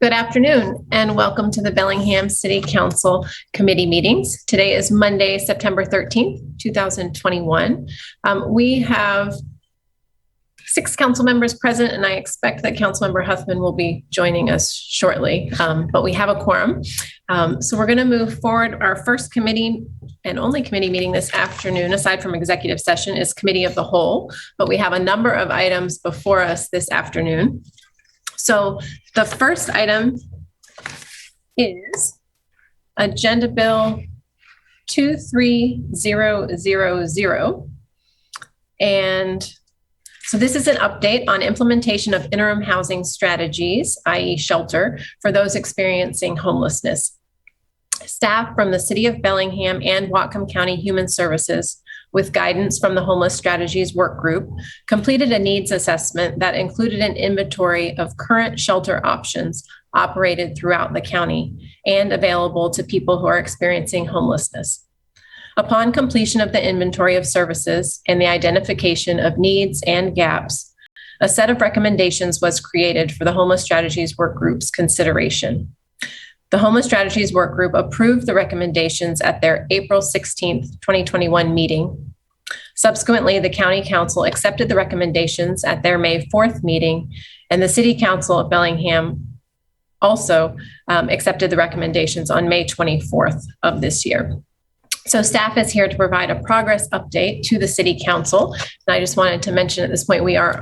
Good afternoon and welcome to the Bellingham City Council committee meetings. Today is Monday, September 13th, 2021. We have 6 council members present, and I expect that Councilmember Huffman will be joining us shortly, but we have a quorum. So we're going to move forward. Our first committee and only committee meeting this afternoon, aside from executive session, is Committee of the Whole, but we have a number of items before us this afternoon. So the first item is Agenda Bill 23000. And so this is an update on implementation of interim housing strategies, i.e. shelter, for those experiencing homelessness. Staff from the City of Bellingham and Whatcom County Human Services, with guidance from the Homeless Strategies Work Group, completed a needs assessment that included an inventory of current shelter options operated throughout the county and available to people who are experiencing homelessness. Upon completion of the inventory of services and the identification of needs and gaps, a set of recommendations was created for the Homeless Strategies Work Group's consideration. The Homeless Strategies Work Group approved the recommendations at their April 16th, 2021 meeting. Subsequently, the County Council accepted the recommendations at their May 4th meeting, and the City Council of Bellingham also accepted the recommendations on May 24th of this year. So staff is here to provide a progress update to the City Council. And I just wanted to mention at this point, we are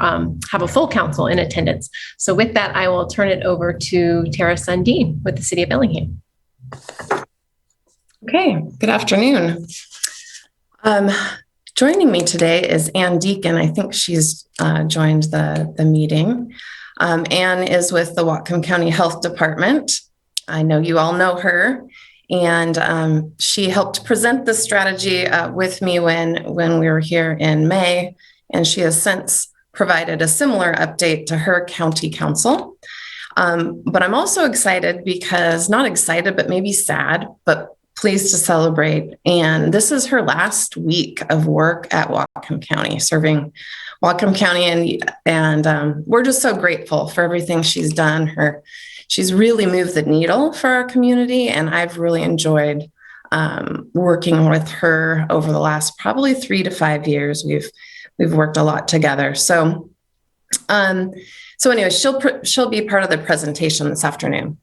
have a full council in attendance. So with that, I will turn it over to Tara Sundin with the City of Bellingham. Okay, good afternoon. Joining me today is Ann Deacon. I think she's joined the meeting. Ann is with the Whatcom County Health Department. I know you all know her. And she helped present the strategy with me when we were here in May, and she has since provided a similar update to her county council. But I'm also excited because, not excited, but maybe sad, but pleased to celebrate. And this is her last week of work at Whatcom County, serving Whatcom County, and we're just so grateful for everything she's done. She's really moved the needle for our community, and I've really enjoyed working with her over the last probably 3 to 5 years. We've worked a lot together. So anyway, she'll be part of the presentation this afternoon.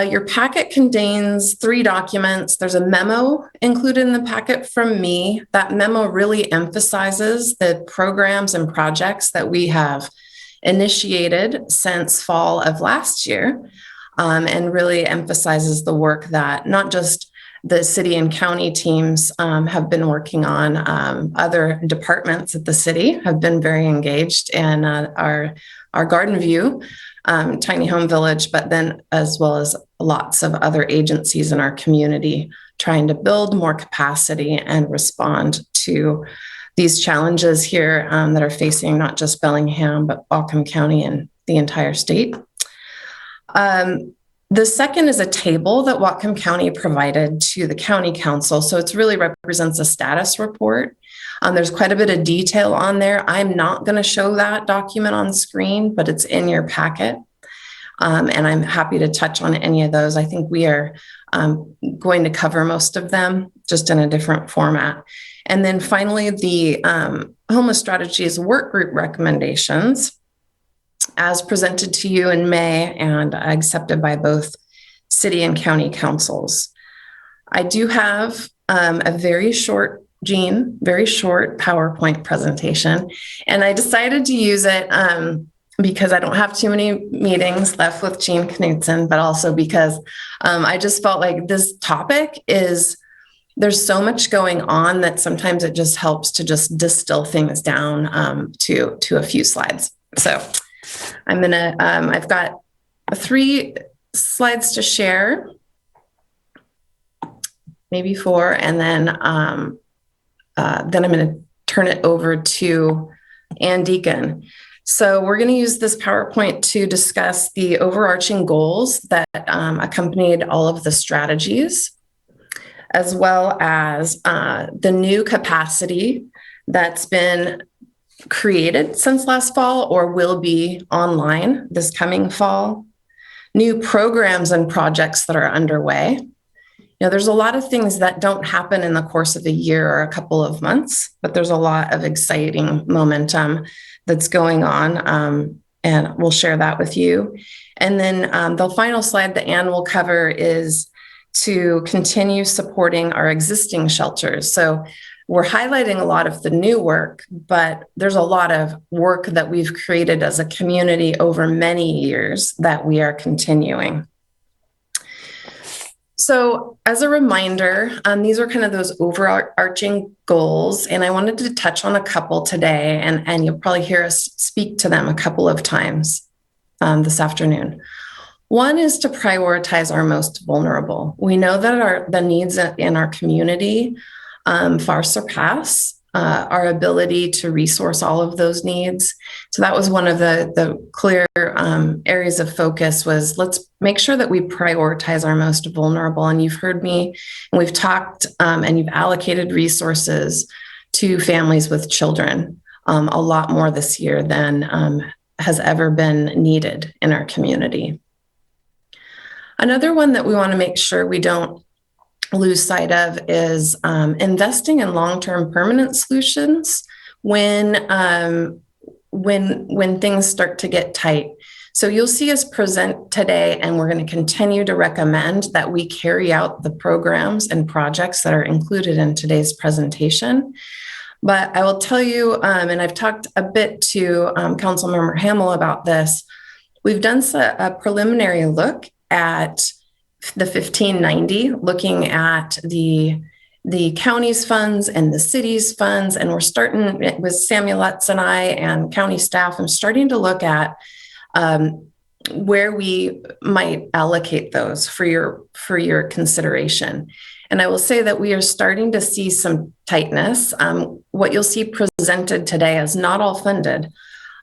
Your packet contains 3 documents. There's a memo included in the packet from me. That memo really emphasizes the programs and projects that we have initiated since fall of last year, and really emphasizes the work that not just the city and county teams have been working on. Other departments at the city have been very engaged in our Garden View tiny home village, but then as well as lots of other agencies in our community trying to build more capacity and respond to these challenges here that are facing not just Bellingham, but Whatcom County and the entire state. The second is a table that Whatcom County provided to the county council. So it really represents a status report. There's quite a bit of detail on there. I'm not going to show that document on screen, but it's in your packet. And I'm happy to touch on any of those. I think we are going to cover most of them just in a different format. And then finally, the Homeless Strategies Work Group recommendations, as presented to you in May and accepted by both city and county councils. I do have a very short PowerPoint presentation, and I decided to use it because I don't have too many meetings left with Jean Knudsen, but also because I just felt like this topic there's so much going on that sometimes it just helps to just distill things down to a few slides. So I've got 3 slides to share, maybe 4, and then I'm going to turn it over to Ann Deacon. So we're going to use this PowerPoint to discuss the overarching goals that accompanied all of the strategies, as well as the new capacity that's been created since last fall or will be online this coming fall, new programs and projects that are underway. There's a lot of things that don't happen in the course of a year or a couple of months, but there's a lot of exciting momentum that's going on, and we'll share that with you. And then the final slide that Anne will cover is to continue supporting our existing shelters. So we're highlighting a lot of the new work, but there's a lot of work that we've created as a community over many years that we are continuing. So as a reminder, these are kind of those overarching goals, and I wanted to touch on a couple today, and you'll probably hear us speak to them a couple of times this afternoon. One is to prioritize our most vulnerable. We know that the needs in our community far surpass our ability to resource all of those needs. So that was one of the clear areas of focus was let's make sure that we prioritize our most vulnerable. And you've heard me, and we've talked, and you've allocated resources to families with children a lot more this year than has ever been needed in our community. Another one that we want to make sure we don't lose sight of is investing in long-term permanent solutions when things start to get tight. So you'll see us present today, and we're going to continue to recommend that we carry out the programs and projects that are included in today's presentation. But I will tell you, and I've talked a bit to Councilmember Hamill about this, we've done a preliminary look at the 1590, looking at the county's funds and the city's funds, and we're starting with Samuel Lutz and I and county staff and starting to look at where we might allocate those for your consideration. And I will say that we are starting to see some tightness. What you'll see presented today is not all funded.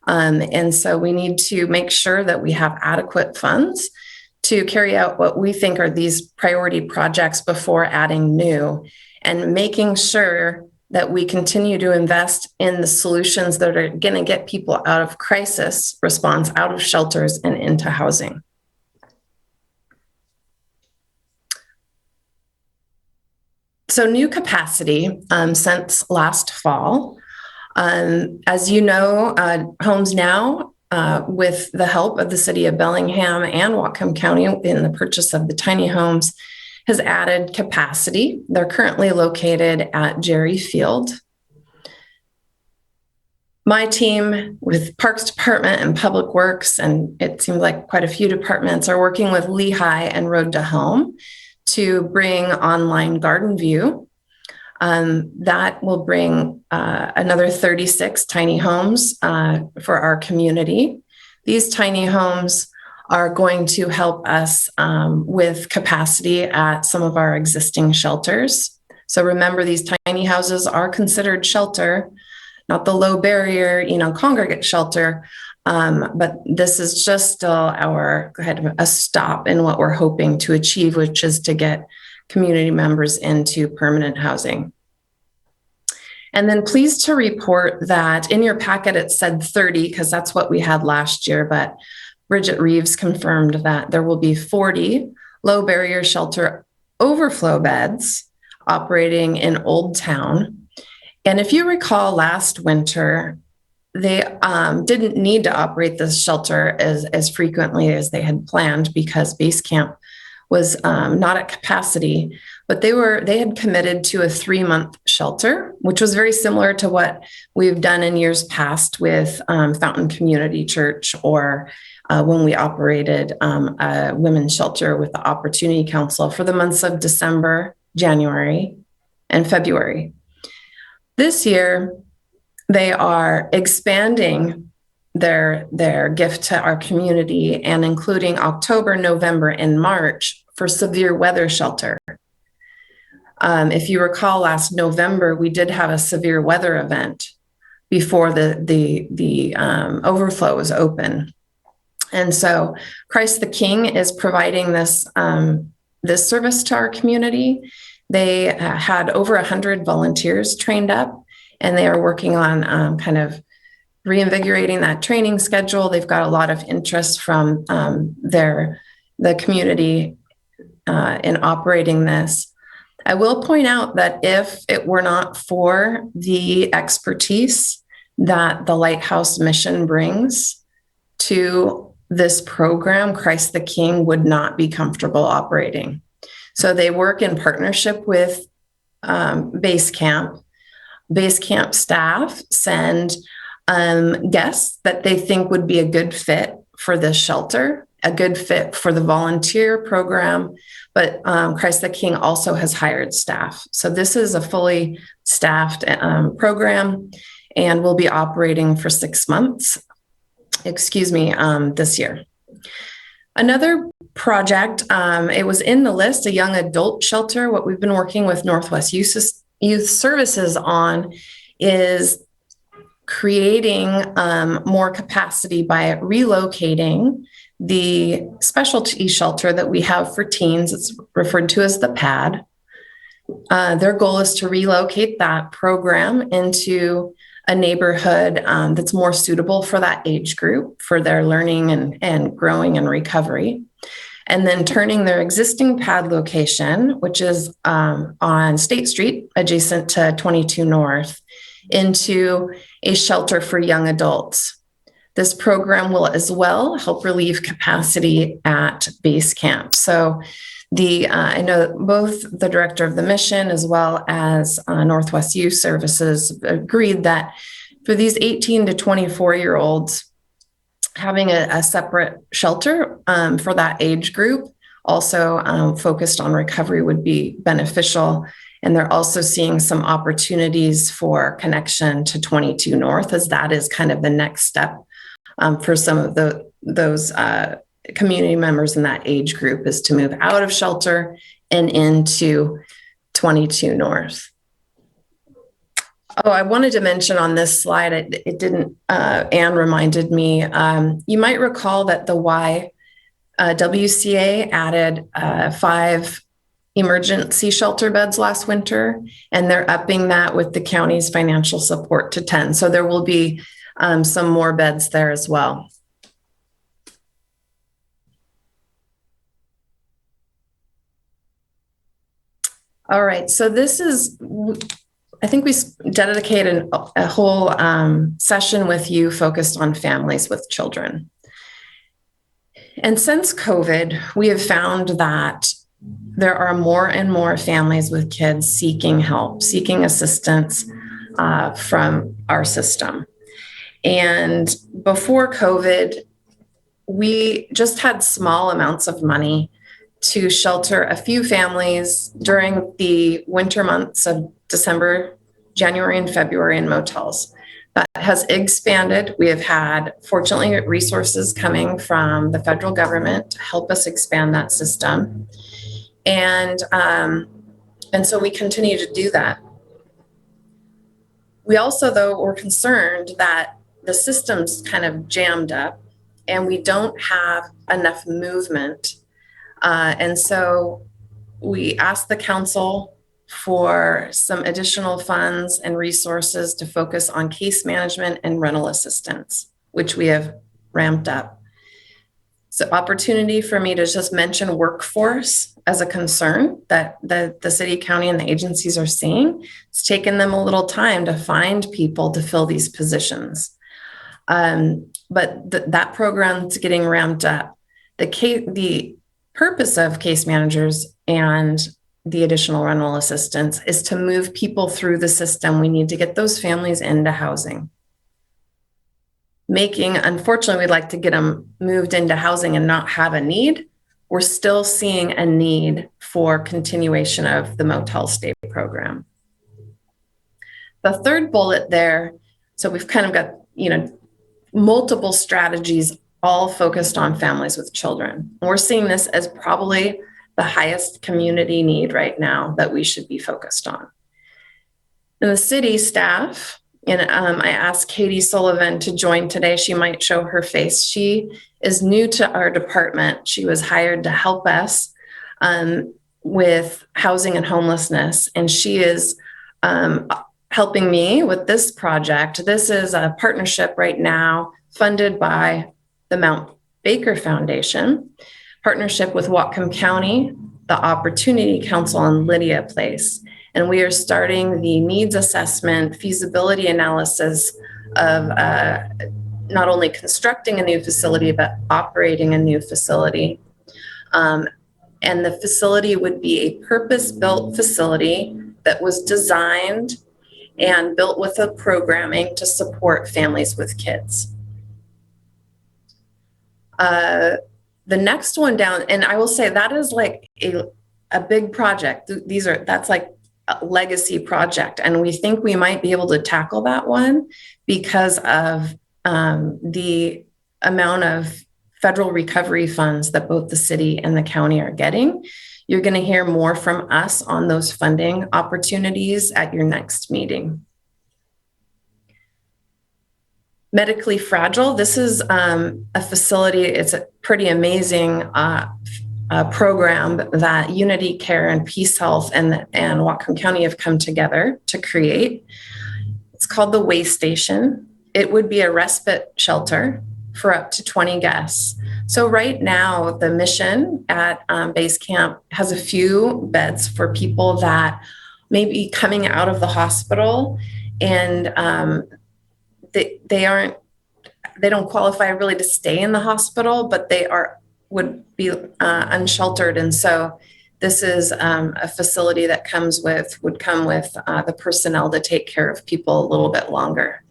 And so we need to make sure that we have adequate funds to carry out what we think are these priority projects before adding new, and making sure that we continue to invest in the solutions that are going to get people out of crisis response, out of shelters, and into housing. So new capacity since last fall. As you know, Homes Now, with the help of the city of Bellingham and Whatcom County in the purchase of the tiny homes, has added capacity. They're currently located at Jerry Field. My team with Parks Department and Public Works, and it seems like quite a few departments, are working with Lehigh and Road to Home to bring online Garden View. That will bring another 36 tiny homes for our community. These tiny homes are going to help us with capacity at some of our existing shelters. So remember, these tiny houses are considered shelter, not the low barrier, congregate shelter, but this is just still our kind of a stop in what we're hoping to achieve, which is to get community members into permanent housing. And then pleased to report that in your packet, it said 30, because that's what we had last year, but Bridget Reeves confirmed that there will be 40 low barrier shelter overflow beds operating in Old Town. And if you recall last winter, they didn't need to operate this shelter as frequently as they had planned because base camp was not at capacity, but they had committed to a 3-month shelter, which was very similar to what we've done in years past with Fountain Community Church, or when we operated a women's shelter with the Opportunity Council for the months of December, January, and February. This year, they are expanding their gift to our community and including October, November, and March for severe weather shelter. If you recall, last November, we did have a severe weather event before the overflow was open. And so Christ the King is providing this service to our community. They had over 100 volunteers trained up, and they are working on kind of reinvigorating that training schedule. They've got a lot of interest from their the community in operating this. I will point out that if it were not for the expertise that the Lighthouse mission brings to this program, Christ the King would not be comfortable operating. So they work in partnership with Base Camp. Base Camp staff send guests that they think would be a good fit for this shelter, a good fit for the volunteer program, but Christ the King also has hired staff. So this is a fully staffed program and will be operating for 6 months, this year. Another project, it was in the list, a young adult shelter. What we've been working with Northwest Youth Services on is creating more capacity by relocating the specialty shelter that we have for teens. It's referred to as the PAD. Their goal is to relocate that program into a neighborhood that's more suitable for that age group, for their learning and growing and recovery. And then turning their existing PAD location, which is on State Street, adjacent to 22 North, into a shelter for young adults. This program will as well help relieve capacity at Base Camp. So I know both the director of the mission as well as Northwest Youth Services agreed that for these 18 to 24-year-olds, having a separate shelter for that age group, also focused on recovery, would be beneficial. And they're also seeing some opportunities for connection to 22 North, as that is kind of the next step for some of those community members in that age group, is to move out of shelter and into 22 North. Oh, I wanted to mention on this slide, it didn't, Anne reminded me, you might recall that the YWCA added 5 emergency shelter beds last winter, and they're upping that with the county's financial support to 10. So there will be some more beds there as well. All right, so this is, I think we dedicated a whole session with you focused on families with children. And since COVID, we have found that there are more and more families with kids seeking help, seeking assistance from our system. And before COVID, we just had small amounts of money to shelter a few families during the winter months of December, January, and February in motels. That has expanded. We have had, fortunately, resources coming from the federal government to help us expand that system. And so we continue to do that. We also, though, were concerned that the system's kind of jammed up and we don't have enough movement. And so we asked the council for some additional funds and resources to focus on case management and rental assistance, which we have ramped up. So opportunity for me to just mention workforce as a concern that the city, county, and the agencies are seeing. It's taken them a little time to find people to fill these positions. But that program's getting ramped up. The purpose of case managers and the additional rental assistance is to move people through the system. We need to get those families into housing. Unfortunately, we'd like to get them moved into housing and not have a need. We're still seeing a need for continuation of the motel stay program. The third bullet there, so we've kind of got, multiple strategies all focused on families with children. We're seeing this as probably the highest community need right now that we should be focused on. And the city staff, and I asked Katie Sullivan to join today. She might show her face. She is new to our department. She was hired to help us with housing and homelessness, and she is helping me with this project. This is a partnership right now funded by the Mount Baker Foundation, partnership with Whatcom County, the Opportunity Council, and Lydia Place. And we are starting the needs assessment feasibility analysis of not only constructing a new facility, but operating a new facility. And the facility would be a purpose-built facility that was designed and built with a programming to support families with kids. The next one down, and I will say that is like a big project. That's like a legacy project. And we think we might be able to tackle that one because of the amount of federal recovery funds that both the city and the county are getting. You're going to hear more from us on those funding opportunities at your next meeting. Medically fragile. This is a facility. It's a pretty amazing program that Unity Care and Peace Health and Whatcom County have come together to create. It's called the Way Station. It would be a respite shelter for up to 20 guests. So right now, the mission at Base Camp has a few beds for people that may be coming out of the hospital and they don't qualify really to stay in the hospital, but would be unsheltered. And so this is a facility that would come with the personnel to take care of people a little bit longer.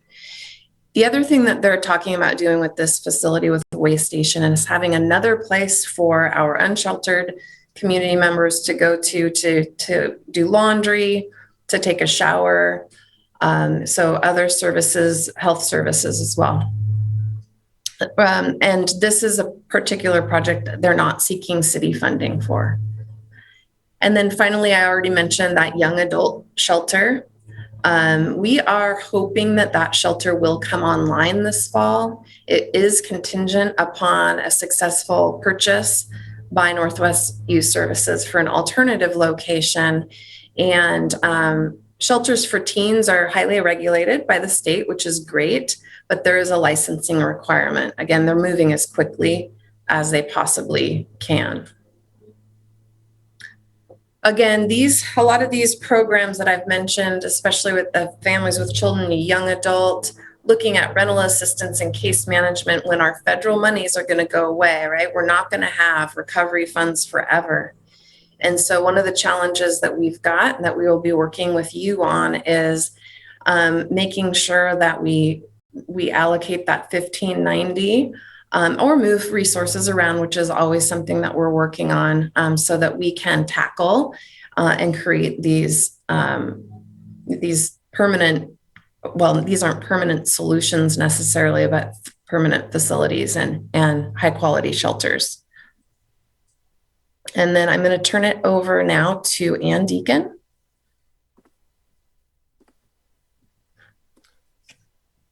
The other thing that they're talking about doing with this facility with the Way Station is having another place for our unsheltered community members to go to do laundry, to take a shower. So other services, health services as well. And this is a particular project they're not seeking city funding for. And then finally, I already mentioned that young adult shelter. We are hoping that shelter will come online this fall. It is contingent upon a successful purchase by Northwest Youth Services for an alternative location. And shelters for teens are highly regulated by the state, which is great, but there is a licensing requirement. Again, they're moving as quickly as they possibly can. Again, a lot of these programs that I've mentioned, especially with the families with children and young adult, looking at rental assistance and case management when our federal monies are going to go away, right? We're not going to have recovery funds forever. And so one of the challenges that we've got and that we will be working with you on is making sure that we allocate that 1590 or move resources around, which is always something that we're working on so that we can tackle and create these permanent, well, these aren't permanent solutions necessarily, but permanent facilities and high quality shelters. And then I'm going to turn it over now to Ann Deacon.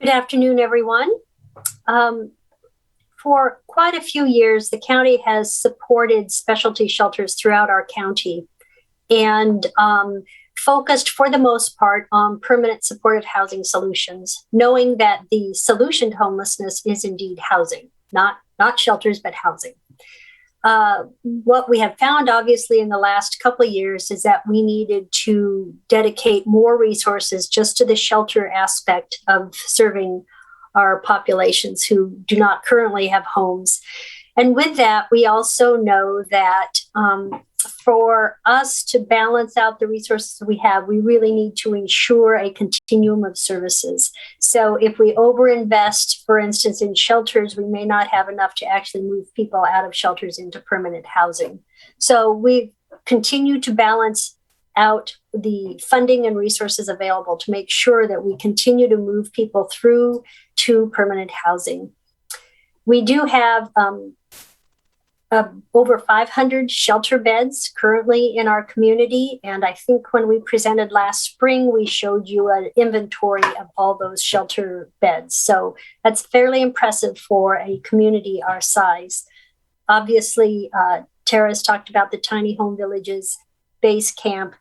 Good afternoon, everyone. For quite a few years, the county has supported specialty shelters throughout our county and focused for the most part on permanent supportive housing solutions, knowing that the solution to homelessness is indeed housing, not shelters, but housing. What we have found, obviously, in the last couple of years is that we needed to dedicate more resources just to the shelter aspect of serving our populations who do not currently have homes. And with that, we also know that for us to balance out the resources we have, we really need to ensure a continuum of services. So if we overinvest, for instance, in shelters, we may not have enough to actually move people out of shelters into permanent housing. So we continue to balance out the funding and resources available to make sure that we continue to move people through to permanent housing. We do have over 500 shelter beds currently in our community. And I think when we presented last spring, we showed you an inventory of all those shelter beds. So that's fairly impressive for a community our size. Obviously, Tara's talked about the tiny home villages, Base Camp.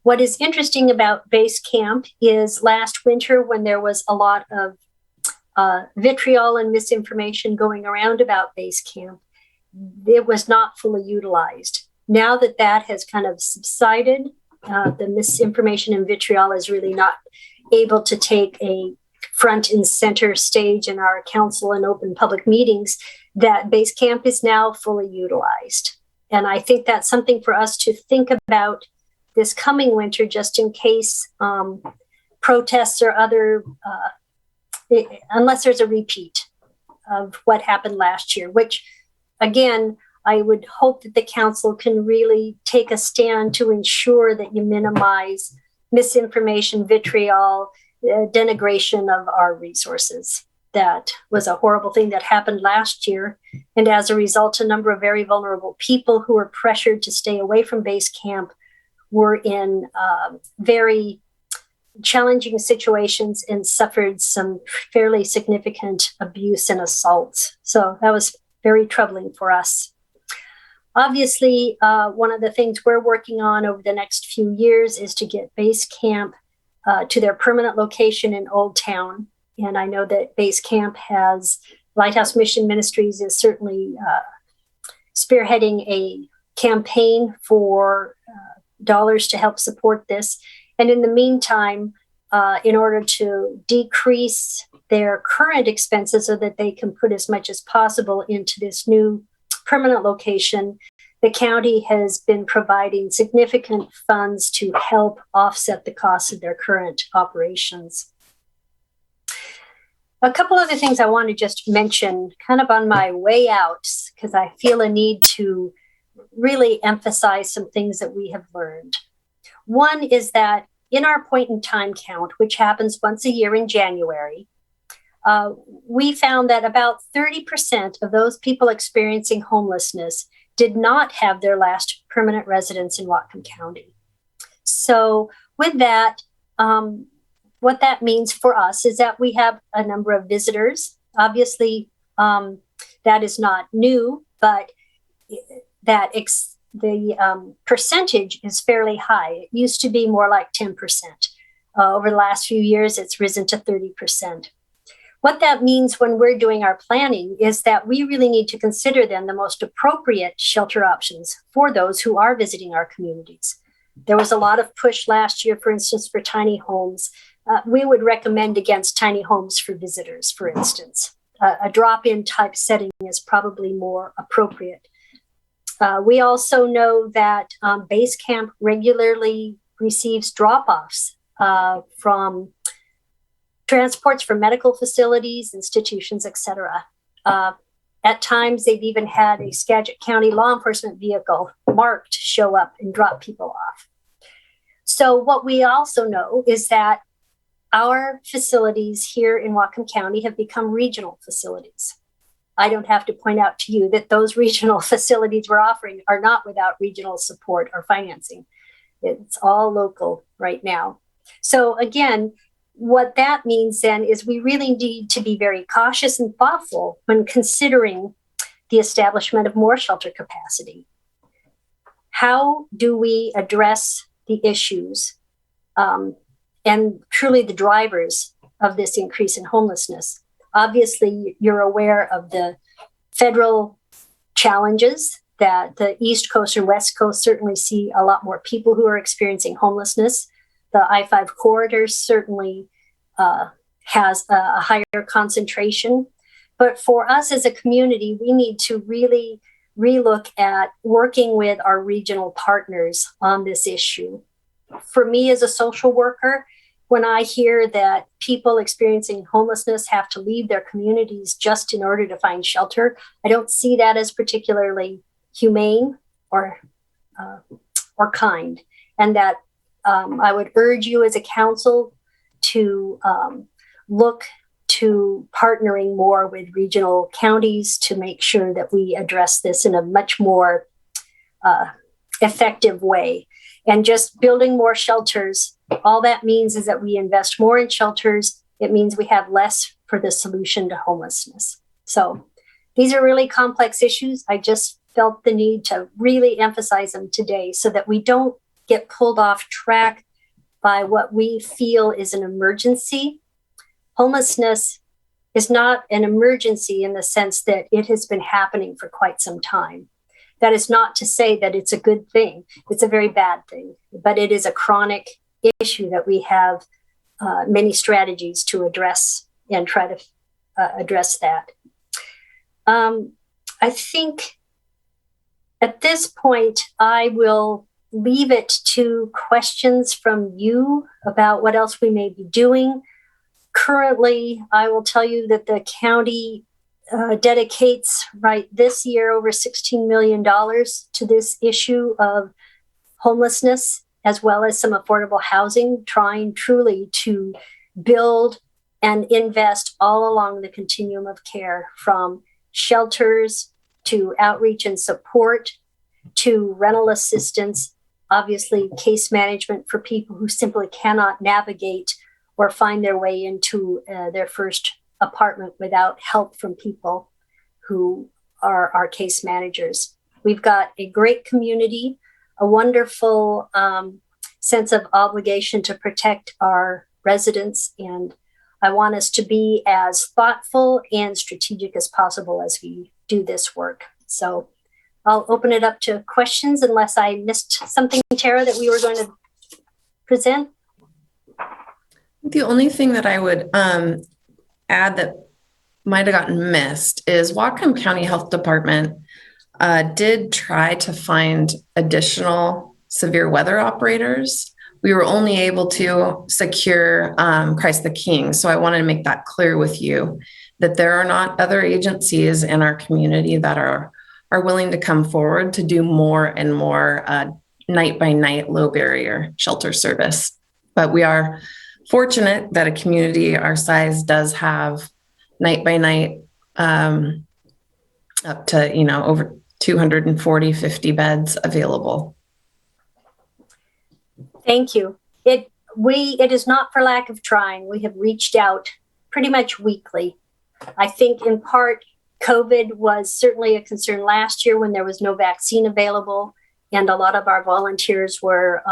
What is interesting about Base Camp is last winter, when there was a lot of vitriol and misinformation going around about Base Camp, it was not fully utilized. Now that that has kind of subsided, the misinformation and vitriol is really not able to take a front and center stage in our council and open public meetings, that base camp is now fully utilized. And I think that's something for us to think about this coming winter, just in case protests or other, unless there's a repeat of what happened last year, which again, I would hope that the council can really take a stand to ensure that you minimize misinformation, vitriol, denigration of our resources. That was a horrible thing that happened last year. And as a result, a number of very vulnerable people who were pressured to stay away from base camp were in very challenging situations and suffered some fairly significant abuse and assaults. So that was very troubling for us. Obviously, one of the things we're working on over the next few years is to get base camp to their permanent location in Old Town. And I know that base camp has, Lighthouse Mission Ministries is certainly spearheading a campaign for dollars to help support this. And in the meantime, in order to decrease their current expenses so that they can put as much as possible into this new permanent location, the county has been providing significant funds to help offset the costs of their current operations. A couple other things I want to just mention kind of on my way out, because I feel a need to really emphasize some things that we have learned. One is that in our point in time count, which happens once a year in January, we found that about 30% of those people experiencing homelessness did not have their last permanent residence in Whatcom County. So with that, what that means for us is that we have a number of visitors. Obviously, that is not new, but that the percentage is fairly high. It used to be more like 10%. Over the last few years, it's risen to 30%. What that means when we're doing our planning is that we really need to consider then the most appropriate shelter options for those who are visiting our communities. There was a lot of push last year, for instance, for tiny homes. We would recommend against tiny homes for visitors, for instance. A drop-in type setting is probably more appropriate. We also know that base camp regularly receives drop-offs from transports from medical facilities, institutions, etc. At times, they've even had a Skagit County law enforcement vehicle marked show up and drop people off. So what we also know is that our facilities here in Whatcom County have become regional facilities. I don't have to point out to you that those regional facilities we're offering are not without regional support or financing. It's all local right now. So again, what that means then is we really need to be very cautious and thoughtful when considering the establishment of more shelter capacity. How do we address the issues and truly the drivers of this increase in homelessness? Obviously, you're aware of the federal challenges that the East Coast and West Coast certainly see a lot more people who are experiencing homelessness. The I-5 corridor certainly has a higher concentration. But for us as a community, we need to really relook at working with our regional partners on this issue. For me as a social worker, when I hear that people experiencing homelessness have to leave their communities just in order to find shelter, I don't see that as particularly humane or kind. And that I would urge you as a council to look to partnering more with regional counties to make sure that we address this in a much more effective way. And just building more shelters, all that means is that we invest more in shelters. It means we have less for the solution to homelessness. So these are really complex issues. I just felt the need to really emphasize them today so that we don't get pulled off track by what we feel is an emergency. Homelessness is not an emergency in the sense that it has been happening for quite some time. That is not to say that it's a good thing. It's a very bad thing, but it is a chronic issue that we have many strategies to address and try to address that. I think at this point, I will leave it to questions from you about what else we may be doing. Currently, I will tell you that the county dedicates right this year over $16 million to this issue of homelessness, as well as some affordable housing, trying truly to build and invest all along the continuum of care, from shelters to outreach and support to rental assistance, obviously case management for people who simply cannot navigate or find their way into their first apartment without help from people who are our case managers. We've got a great community, a wonderful sense of obligation to protect our residents, and I want us to be as thoughtful and strategic as possible as we do this work. So I'll open it up to questions unless I missed something, Tara, that we were going to present. The only thing that I would add that might have gotten missed is Whatcom County Health Department did try to find additional severe weather operators. We were only able to secure Christ the King. So I wanted to make that clear with you that there are not other agencies in our community that are willing to come forward to do more and more night by night low barrier shelter service. But we are fortunate that a community our size does have night by night up to, over 240, 50 beds available. Thank you. It is not for lack of trying. We have reached out pretty much weekly. I think in part, COVID was certainly a concern last year when there was no vaccine available, and a lot of our volunteers were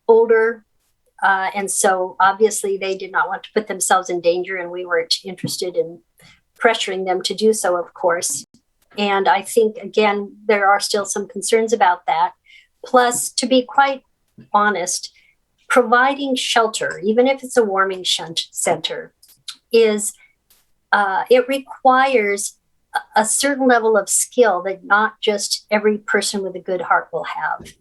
older. And so obviously they did not want to put themselves in danger, and we weren't interested in pressuring them to do so, of course. And I think, again, there are still some concerns about that. Plus, to be quite honest, providing shelter, even if it's a warming center, it requires a certain level of skill that not just every person with a good heart will have.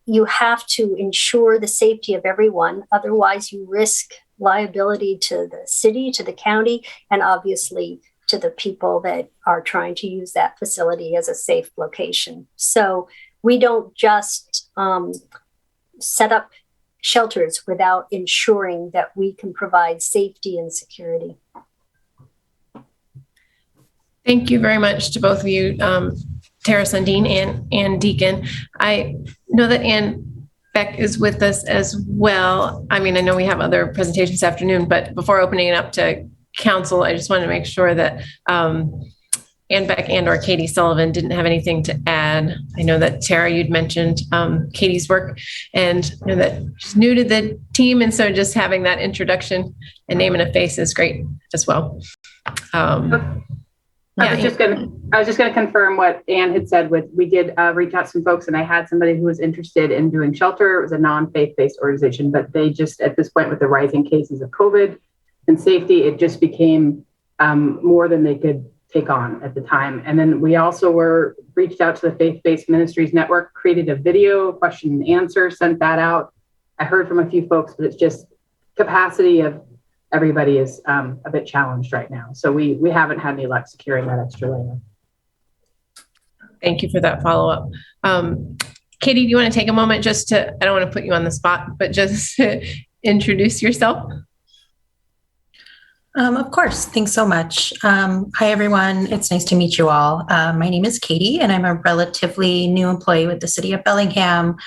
You have to ensure the safety of everyone. Otherwise, you risk liability to the city, to the county, and obviously to the people that are trying to use that facility as a safe location. So we don't just set up shelters without ensuring that we can provide safety and security. Thank you very much to both of you, Tara Sundin and Ann Deacon. I know that Ann Beck is with us as well. I mean, I know we have other presentations this afternoon, but before opening it up to council, I just wanted to make sure that Ann Beck and or Katie Sullivan didn't have anything to add. I know that Tara, you'd mentioned Katie's work, and I know that she's new to the team, and so just having that introduction and name and a face is great as well. I was just going to confirm what Ann had said. We did reach out to some folks, and I had somebody who was interested in doing shelter. It was a non-faith-based organization, but they just, at this point, with the rising cases of COVID and safety, it just became more than they could take on at the time. And then we also reached out to the Faith-Based Ministries Network, created a video question and answer, sent that out. I heard from a few folks, but it's just capacity of everybody is a bit challenged right now. So we haven't had any luck securing that extra layer. Thank you for that follow-up. Katie, do you want to take a moment I don't want to put you on the spot, but just to introduce yourself? Of course. Thanks so much. Hi, everyone. It's nice to meet you all. My name is Katie, and I'm a relatively new employee with the city of Bellingham,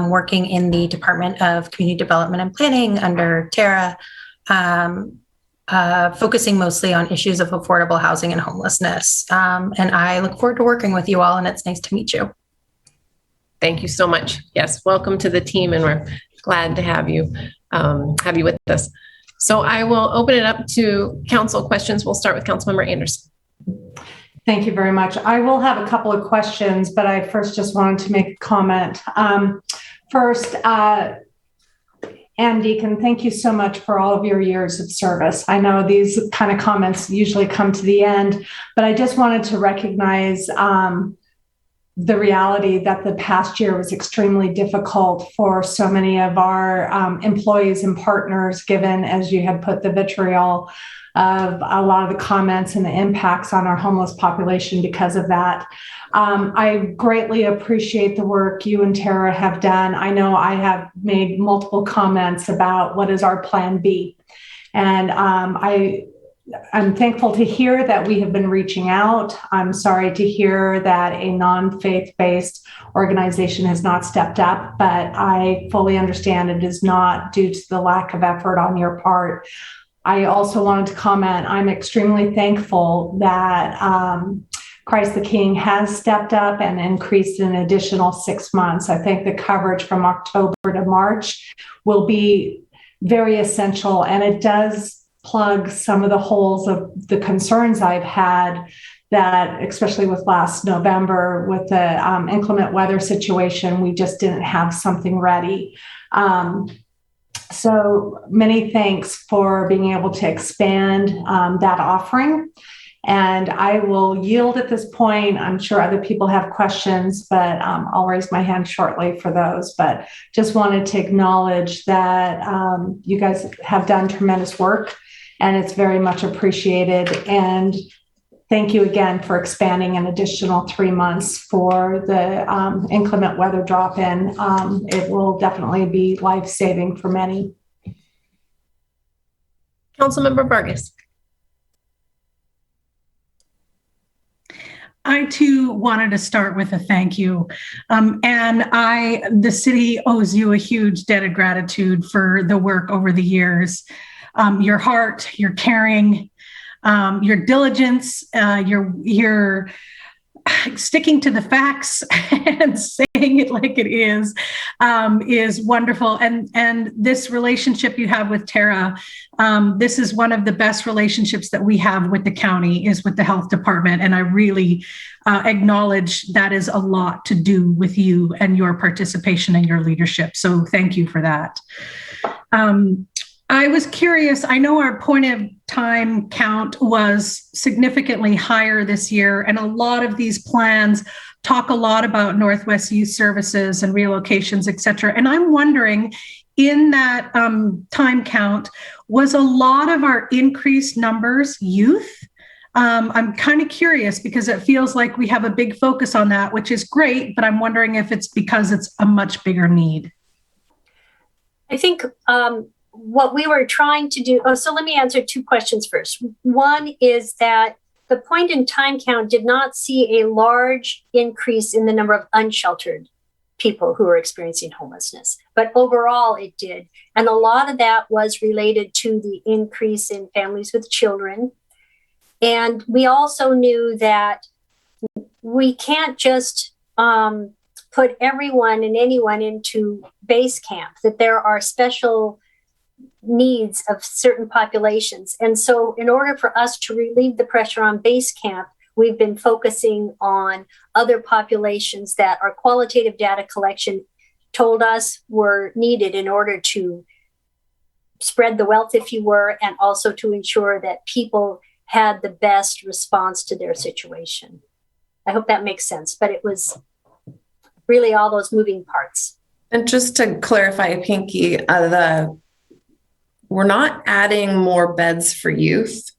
working in the Department of Community Development and Planning under Tara, focusing mostly on issues of affordable housing and homelessness. And I look forward to working with you all, and it's nice to meet you. Thank you so much. Yes, welcome to the team, and we're glad to have you with us. So I will open it up to council questions. We'll start with Councilmember Anderson. Thank you very much. I will have a couple of questions, but I first just wanted to make a comment. First, Ann Deacon, thank you so much for all of your years of service. I know these kind of comments usually come to the end, but I just wanted to recognize the reality that the past year was extremely difficult for so many of our employees and partners, given, as you had put, the vitriol of a lot of the comments and the impacts on our homeless population because of that. I greatly appreciate the work you and Tara have done. I know I have made multiple comments about what is our plan B. And I'm thankful to hear that we have been reaching out. I'm sorry to hear that a non-faith-based organization has not stepped up, but I fully understand it is not due to the lack of effort on your part. I also wanted to comment, I'm extremely thankful that Christ the King has stepped up and increased an additional 6 months. I think the coverage from October to March will be very essential, and it does plug some of the holes of the concerns I've had, that especially with last November with the inclement weather situation, we just didn't have something ready. So many thanks for being able to expand that offering. And I will yield at this point. I'm sure other people have questions, but I'll raise my hand shortly for those. But just wanted to acknowledge that you guys have done tremendous work, and it's very much appreciated. And thank you again for expanding an additional 3 months for the inclement weather drop-in. It will definitely be life-saving for many. Councilmember Vargas. I too wanted to start with a thank you. The city owes you a huge debt of gratitude for the work over the years. Your heart, your caring, your diligence, your sticking to the facts and saying it like it is wonderful. And this relationship you have with Tara, this is one of the best relationships that we have with the county, is with the health department. And I really acknowledge that is a lot to do with you and your participation and your leadership. So thank you for that. I was curious, I know our point of time count was significantly higher this year, and a lot of these plans talk a lot about Northwest Youth Services and relocations, et cetera. And I'm wondering, in that time count, was a lot of our increased numbers youth? I'm kind of curious because it feels like we have a big focus on that, which is great, but I'm wondering if it's because it's a much bigger need. I think what we were trying to do, so let me answer two questions first. One is that the point in time count did not see a large increase in the number of unsheltered people who were experiencing homelessness, but overall it did. And a lot of that was related to the increase in families with children. And we also knew that we can't just put everyone and anyone into base camp, that there are special needs of certain populations. And so in order for us to relieve the pressure on base camp, we've been focusing on other populations that our qualitative data collection told us were needed in order to spread the wealth, if you were, and also to ensure that people had the best response to their situation. I hope that makes sense, but it was really all those moving parts. And just to clarify, Pinky, we're not adding more beds for youth.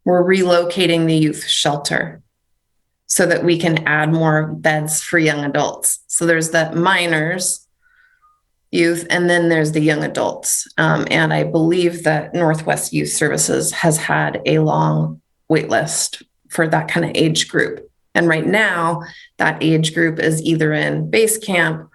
We're relocating the youth shelter so that we can add more beds for young adults. So there's the minors, youth, and then there's the young adults. And I believe that Northwest Youth Services has had a long wait list for that kind of age group. And right now, that age group is either in base camp,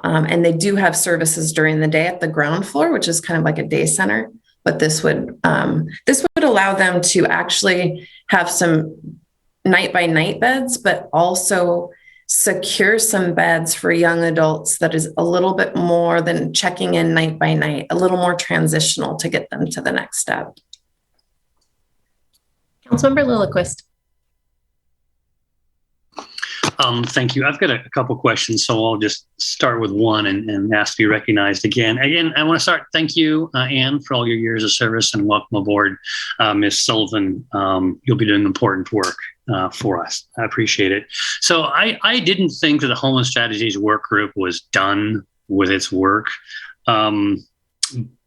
and they do have services during the day at the ground floor, which is kind of like a day center. But this would allow them to actually have some night by night beds, but also secure some beds for young adults that is a little bit more than checking in night by night, a little more transitional to get them to the next step. Councilmember Lilliquist. Thank you. I've got a couple questions, so I'll just start with one and ask to be recognized again. Again, I want to start. Thank you, Anne, for all your years of service, and welcome aboard, Ms. Sullivan. You'll be doing important work for us. I appreciate it. So I didn't think that the Homeless Strategies Work Group was done with its work.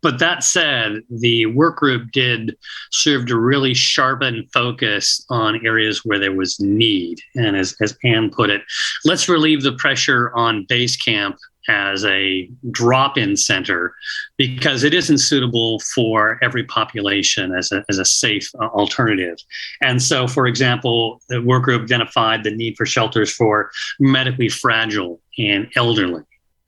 But that said, the work group did serve to really sharpen focus on areas where there was need. And as Anne put it, let's relieve the pressure on base camp as a drop-in center, because it isn't suitable for every population as a safe alternative. And so, for example, the work group identified the need for shelters for medically fragile and elderly.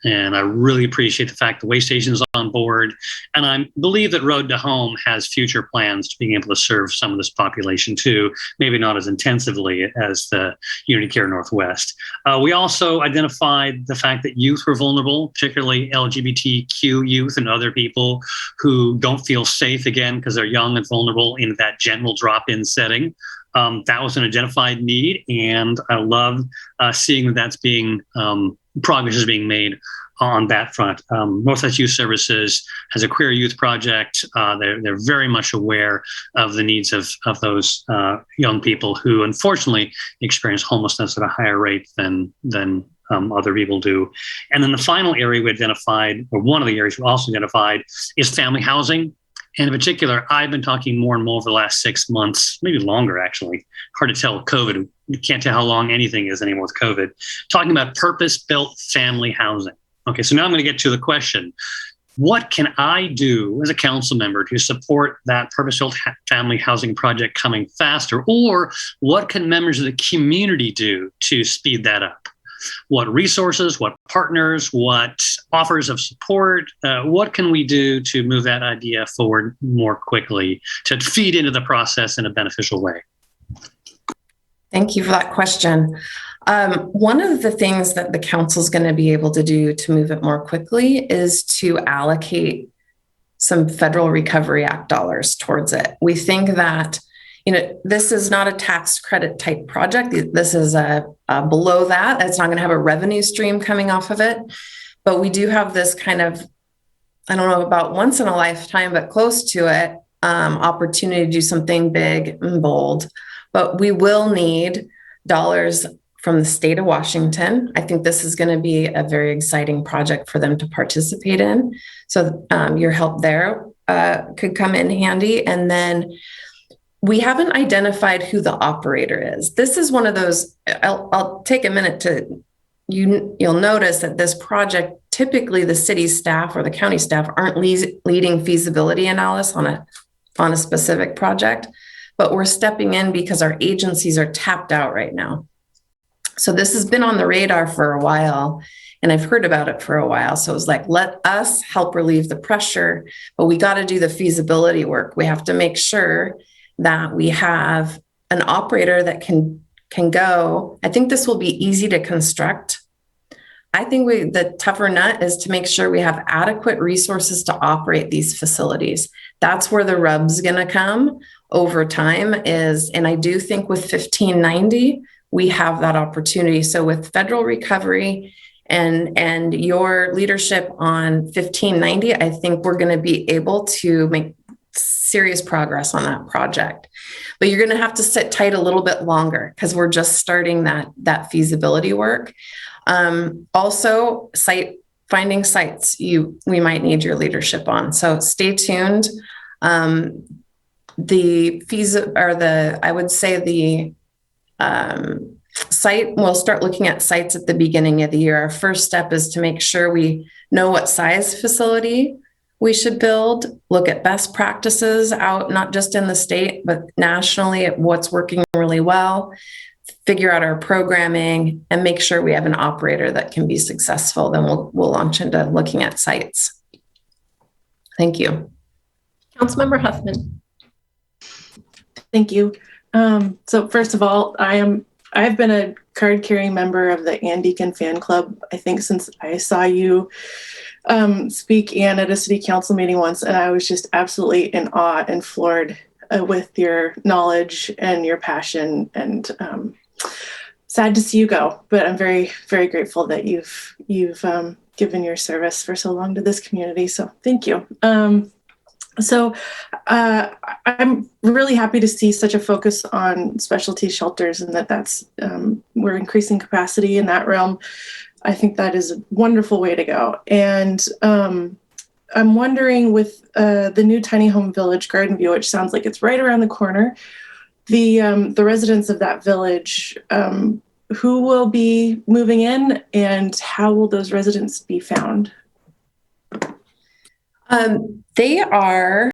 And I really appreciate the fact the way station is on board. And I believe that Road to Home has future plans to being able to serve some of this population too, maybe not as intensively as the Unity Care Northwest. We also identified the fact that youth were vulnerable, particularly LGBTQ youth and other people who don't feel safe, again, because they're young and vulnerable in that general drop-in setting. That was an identified need, and I love seeing that that's being progress is being made on that front. Northwest Youth Services has a queer youth project. They're very much aware of the needs of those young people who unfortunately experience homelessness at a higher rate than other people do. And then the final area we identified, or one of the areas we also identified, is family housing. And in particular, I've been talking more and more over the last 6 months, maybe longer, actually. Hard to tell with COVID. You can't tell how long anything is anymore with COVID. Talking about purpose-built family housing. Okay, so now I'm going to get to the question. What can I do as a council member to support that purpose-built family housing project coming faster? Or what can members of the community do to speed that up? What resources, what partners, what offers of support, what can we do to move that idea forward more quickly to feed into the process in a beneficial way? Thank you for that question. One of the things that the council is going to be able to do to move it more quickly is to allocate some Federal Recovery Act dollars towards it. We think that this is not a tax credit type project. This is below that. It's not going to have a revenue stream coming off of it. But we do have this kind of, I don't know about once in a lifetime, but close to it, opportunity to do something big and bold. But we will need dollars from the state of Washington. I think this is going to be a very exciting project for them to participate in. So your help there could come in handy. And then we haven't identified who the operator is. This is one of those, I'll take a minute to, you'll notice that this project, typically the city staff or the county staff aren't leading feasibility analysis on a specific project, but we're stepping in because our agencies are tapped out right now. So this has been on the radar for a while, and I've heard about it for a while. So it was like, let us help relieve the pressure, but we got to do the feasibility work. We have to make sure that we have an operator that can go. I think this will be easy to construct. I think the tougher nut is to make sure we have adequate resources to operate these facilities. That's where the rub's going to come over time is, and I do think with 1590, we have that opportunity. So with federal recovery and your leadership on 1590, I think we're going to be able to make serious progress on that project. But you're going to have to sit tight a little bit longer because we're just starting that feasibility work. Also, finding sites we might need your leadership on. So stay tuned. I would say the site, we'll start looking at sites at the beginning of the year. Our first step is to make sure we know what size facility we should build, look at best practices out, not just in the state, but nationally at what's working really well, figure out our programming, and make sure we have an operator that can be successful. Then we'll launch into looking at sites. Thank you. Councilmember Huffman. Thank you. So first of all, I've been a card-carrying member of the Ann Deacon fan club, I think, since I saw you speak, Ann, at a city council meeting once, and I was just absolutely in awe and floored with your knowledge and your passion, and sad to see you go, but I'm very, very grateful that you've given your service for so long to this community. So thank you. So I'm really happy to see such a focus on specialty shelters, and that's we're increasing capacity in that realm. I think that is a wonderful way to go. And I'm wondering, with the new tiny home village, Garden View, which sounds like it's right around the corner, the residents of that village, who will be moving in, and how will those residents be found? They are,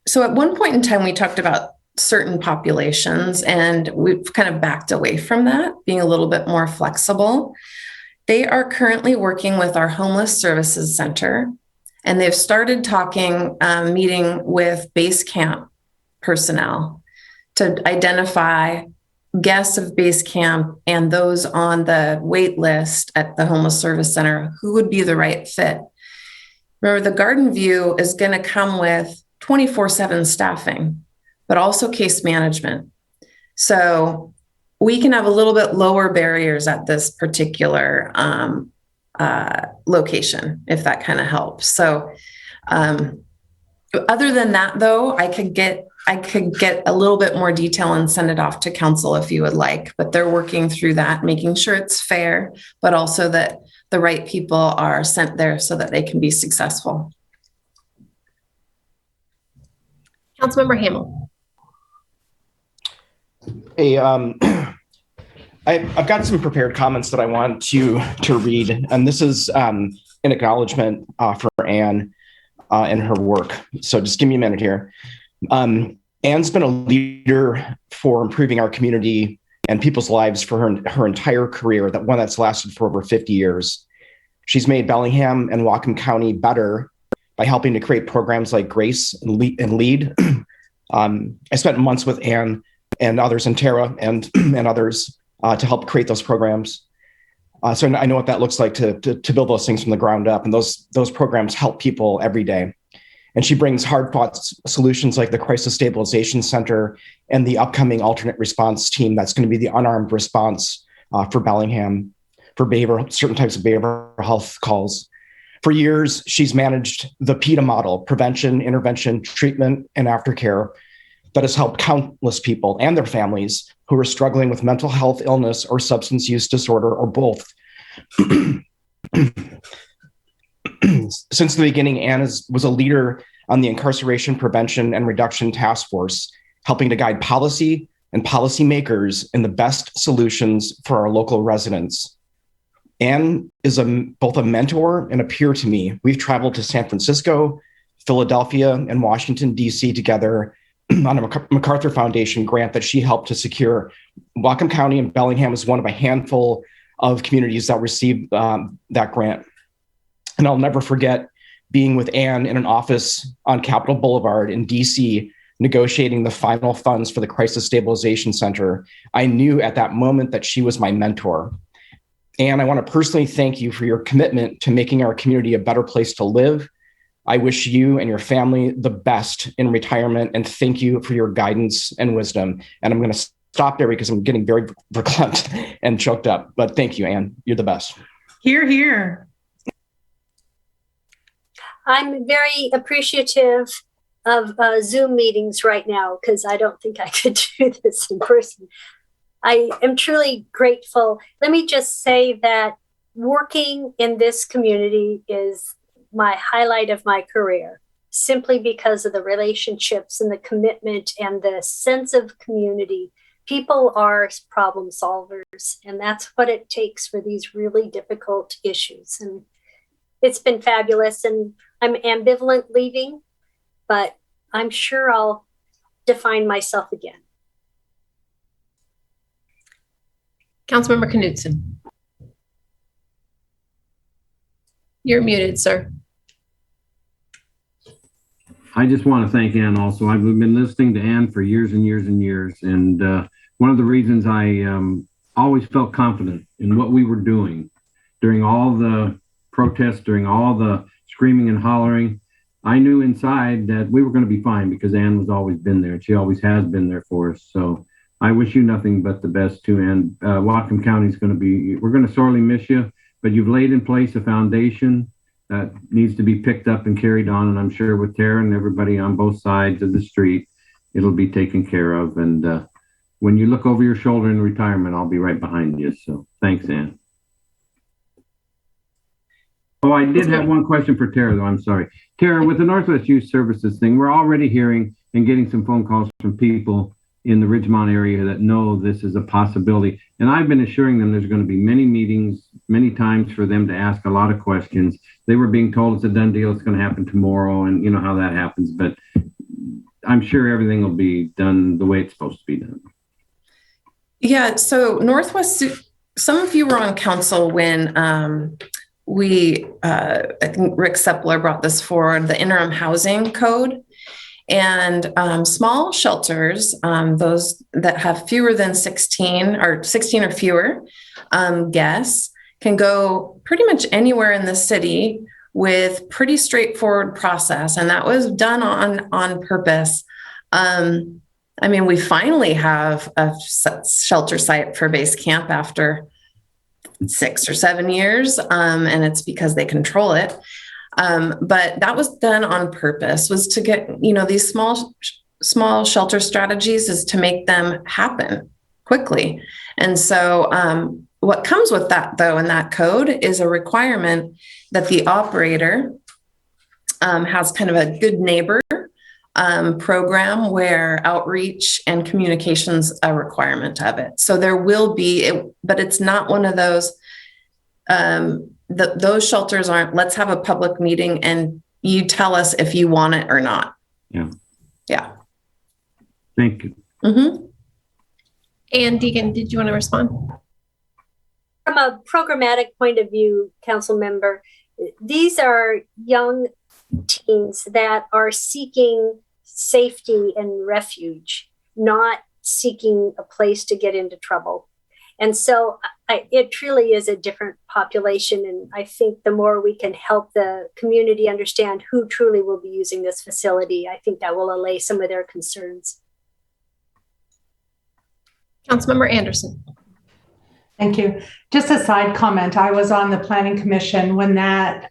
so at one point in time, we talked about certain populations, and we've kind of backed away from that, being a little bit more flexible. They are currently working with our Homeless Services Center, and they've started meeting with base camp personnel to identify guests of base camp and those on the wait list at the Homeless Service Center who would be the right fit. Remember, the Garden View is going to come with 24/7 staffing, but also case management. So we can have a little bit lower barriers at this particular location, if that kind of helps. So other than that, though, I could get a little bit more detail and send it off to council if you would like, but they're working through that, making sure it's fair, but also that the right people are sent there so that they can be successful. Councilmember Hamel. Hey, I've got some prepared comments that I want to read, and this is an acknowledgement for Ann and her work. So just give me a minute here. Ann's been a leader for improving our community and people's lives for her entire career, one that's lasted for over 50 years. She's made Bellingham and Whatcom County better by helping to create programs like Grace and Lead. I spent months with Ann and others, and Tara and others to help create those programs. So I know what that looks like to build those things from the ground up, and those programs help people every day. And she brings hard-fought solutions like the Crisis Stabilization Center and the upcoming alternate response team that's going to be the unarmed response for Bellingham for certain types of behavioral health calls. For years, she's managed the PETA model, prevention, intervention, treatment, and aftercare, that has helped countless people and their families who are struggling with mental health illness or substance use disorder, or both. Since the beginning, Ann was a leader on the Incarceration Prevention and Reduction Task Force, helping to guide policy and policymakers in the best solutions for our local residents. Ann is both a mentor and a peer to me. We've traveled to San Francisco, Philadelphia, and Washington, D.C. together on a MacArthur Foundation grant that she helped to secure. Whatcom County and Bellingham is one of a handful of communities that received that grant. And I'll never forget being with Ann in an office on Capitol Boulevard in DC, negotiating the final funds for the Crisis Stabilization Center. I knew at that moment that she was my mentor. Ann, I want to personally thank you for your commitment to making our community a better place to live. I wish you and your family the best in retirement, and thank you for your guidance and wisdom. And I'm going to stop there because I'm getting very verklempt and choked up. But thank you, Ann. You're the best. Hear, hear. I'm very appreciative of Zoom meetings right now, because I don't think I could do this in person. I am truly grateful. Let me just say that working in this community is my highlight of my career, simply because of the relationships and the commitment and the sense of community. People are problem solvers, and that's what it takes for these really difficult issues. And it's been fabulous, and I'm ambivalent leaving, but I'm sure I'll define myself again. Councilmember Knudsen. You're muted, sir. I just want to thank Ann also. I've been listening to Ann for years and years and years. And one of the reasons I always felt confident in what we were doing during all the protests, during all the screaming and hollering. I knew inside that we were going to be fine because Ann was always been there. She always has been there for us. So I wish you nothing but the best too. And Whatcom County is going to be, we're going to sorely miss you, but you've laid in place a foundation that needs to be picked up and carried on. And I'm sure with Tara and everybody on both sides of the street, it'll be taken care of. And when you look over your shoulder in retirement, I'll be right behind you. So thanks, Ann. Oh, I did have one question for Tara, though. I'm sorry. Tara, with the Northwest Youth Services thing, we're already hearing and getting some phone calls from people in the Ridgemont area that know this is a possibility. And I've been assuring them there's going to be many meetings, many times for them to ask a lot of questions. They were being told it's a done deal, it's going to happen tomorrow, and you know how that happens. But I'm sure everything will be done the way it's supposed to be done. Yeah, so Northwest, some of you were on council when I think Rick Sepler brought this forward, the interim housing code. And small shelters, those that have fewer than 16 or fewer guests, can go pretty much anywhere in the city with pretty straightforward process. And that was done on purpose. I mean, we finally have a shelter site for base camp after 6 or 7 years, and it's because they control it. But that was done on purpose, was to get, these small shelter strategies is to make them happen quickly. And so what comes with that, though, in that code is a requirement that the operator has kind of a good neighbor program where outreach and communication's a requirement of it. So there will be, but it's not one of those, those shelters aren't, let's have a public meeting and you tell us if you want it or not. Yeah. Yeah. Thank you. Mm-hmm. And Deegan, did you want to respond? From a programmatic point of view, council member, these are young teens that are seeking safety and refuge, not seeking a place to get into trouble. And so it truly is a different population. And I think the more we can help the community understand who truly will be using this facility, I think that will allay some of their concerns. Councilmember Anderson. Thank you. Just a side comment. I was on the Planning Commission when that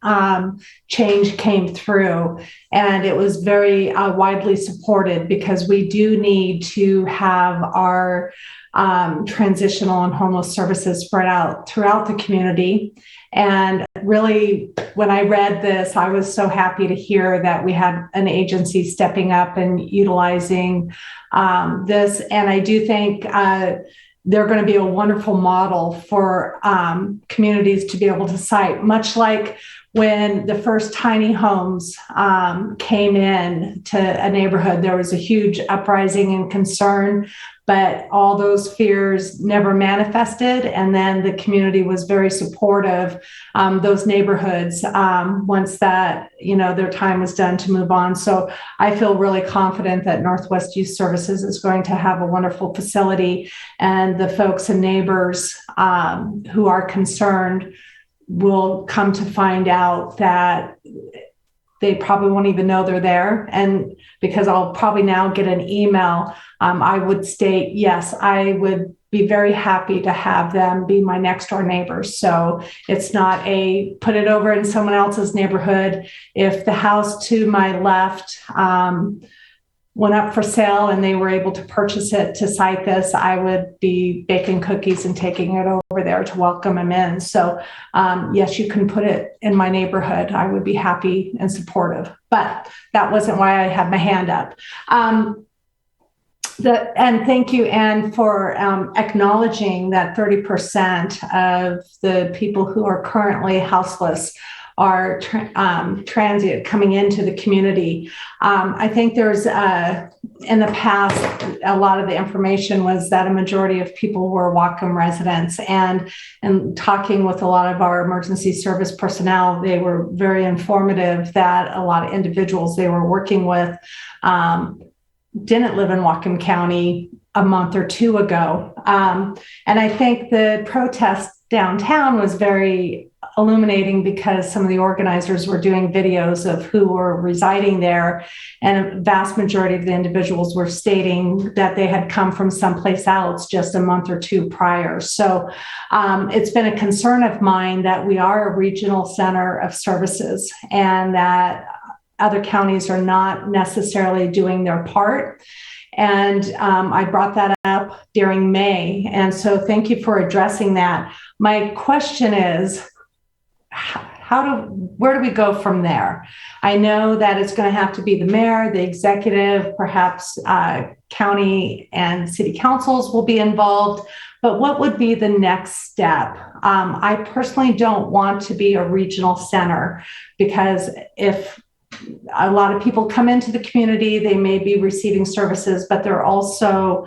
change came through, and it was very widely supported because we do need to have our transitional and homeless services spread out throughout the community. And really, when I read this, I was so happy to hear that we had an agency stepping up and utilizing this. And I do think they're going to be a wonderful model for communities to be able to cite, much like when the first tiny homes came in to a neighborhood. There was a huge uprising and concern, but all those fears never manifested. And then the community was very supportive, those neighborhoods, once that, their time was done to move on. So I feel really confident that Northwest Youth Services is going to have a wonderful facility, and the folks and neighbors who are concerned will come to find out that they probably won't even know they're there. And because I'll probably now get an email, I would state, yes, I would be very happy to have them be my next door neighbors. So it's not a put it over in someone else's neighborhood. If the house to my left went up for sale and they were able to purchase it to site this, I would be baking cookies and taking it over there to welcome them in. So yes, you can put it in my neighborhood. I would be happy and supportive, but that wasn't why I had my hand up. And thank you, Anne, for acknowledging that 30% of the people who are currently houseless are transient coming into the community. I think there's, in the past, a lot of the information was that a majority of people were Whatcom residents, and talking with a lot of our emergency service personnel, they were very informative that a lot of individuals they were working with didn't live in Whatcom County, a month or two ago. And I think the protest downtown was very illuminating because some of the organizers were doing videos of who were residing there, and a vast majority of the individuals were stating that they had come from someplace else just a month or two prior. So it's been a concern of mine that we are a regional center of services and that other counties are not necessarily doing their part. And I brought that up during May. And so thank you for addressing that. My question is, where do we go from there? I know that it's going to have to be the mayor, the executive, perhaps county and city councils will be involved, but what would be the next step? I personally don't want to be a regional center, because if a lot of people come into the community, they may be receiving services, but they're also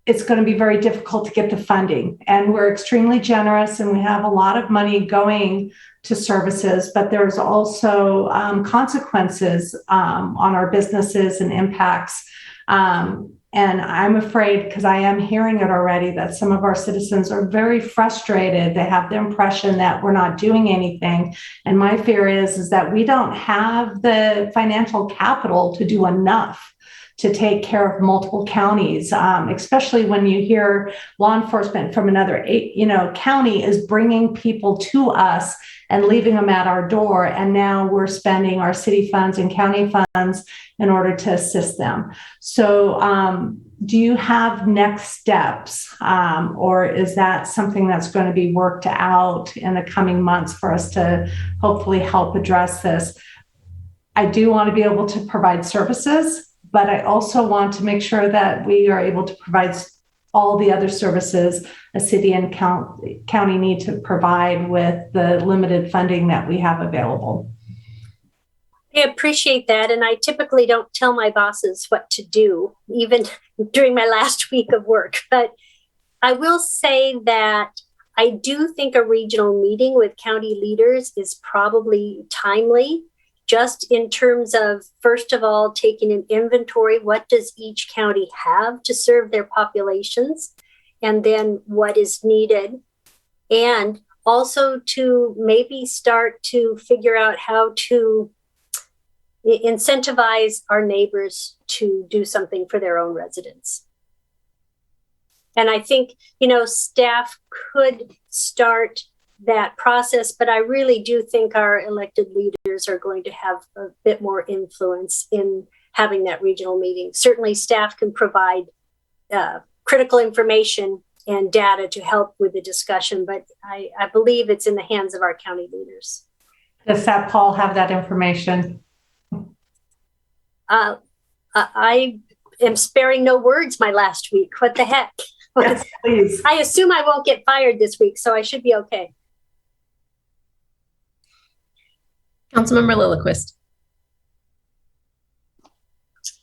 it's going to be very difficult to get the funding. And we're extremely generous and we have a lot of money going to services, but there's also consequences on our businesses and impacts. And I'm afraid, because I am hearing it already, that some of our citizens are very frustrated. They have the impression that we're not doing anything. And my fear is that we don't have the financial capital to do enough to take care of multiple counties, especially when you hear law enforcement from another county is bringing people to us and leaving them at our door. And now we're spending our city funds and county funds in order to assist them. So do you have next steps, or is that something that's going to be worked out in the coming months for us to hopefully help address this? I do want to be able to provide services, but I also want to make sure that we are able to provide all the other services a city and county need to provide with the limited funding that we have available. I appreciate that. And I typically don't tell my bosses what to do, even during my last week of work. But I will say that I do think a regional meeting with county leaders is probably timely, just in terms of, first of all, taking an inventory. What does each county have to serve their populations? And then what is needed? And also to maybe start to figure out how to incentivize our neighbors to do something for their own residents. And I think, staff could start that process, but I really do think our elected leaders are going to have a bit more influence in having that regional meeting. Certainly staff can provide critical information and data to help with the discussion, but I believe it's in the hands of our county leaders. Does Sat Paul have that information? I am sparing no words my last week. What the heck? Yes, please. I assume I won't get fired this week, so I should be okay. Councilmember Lillquist.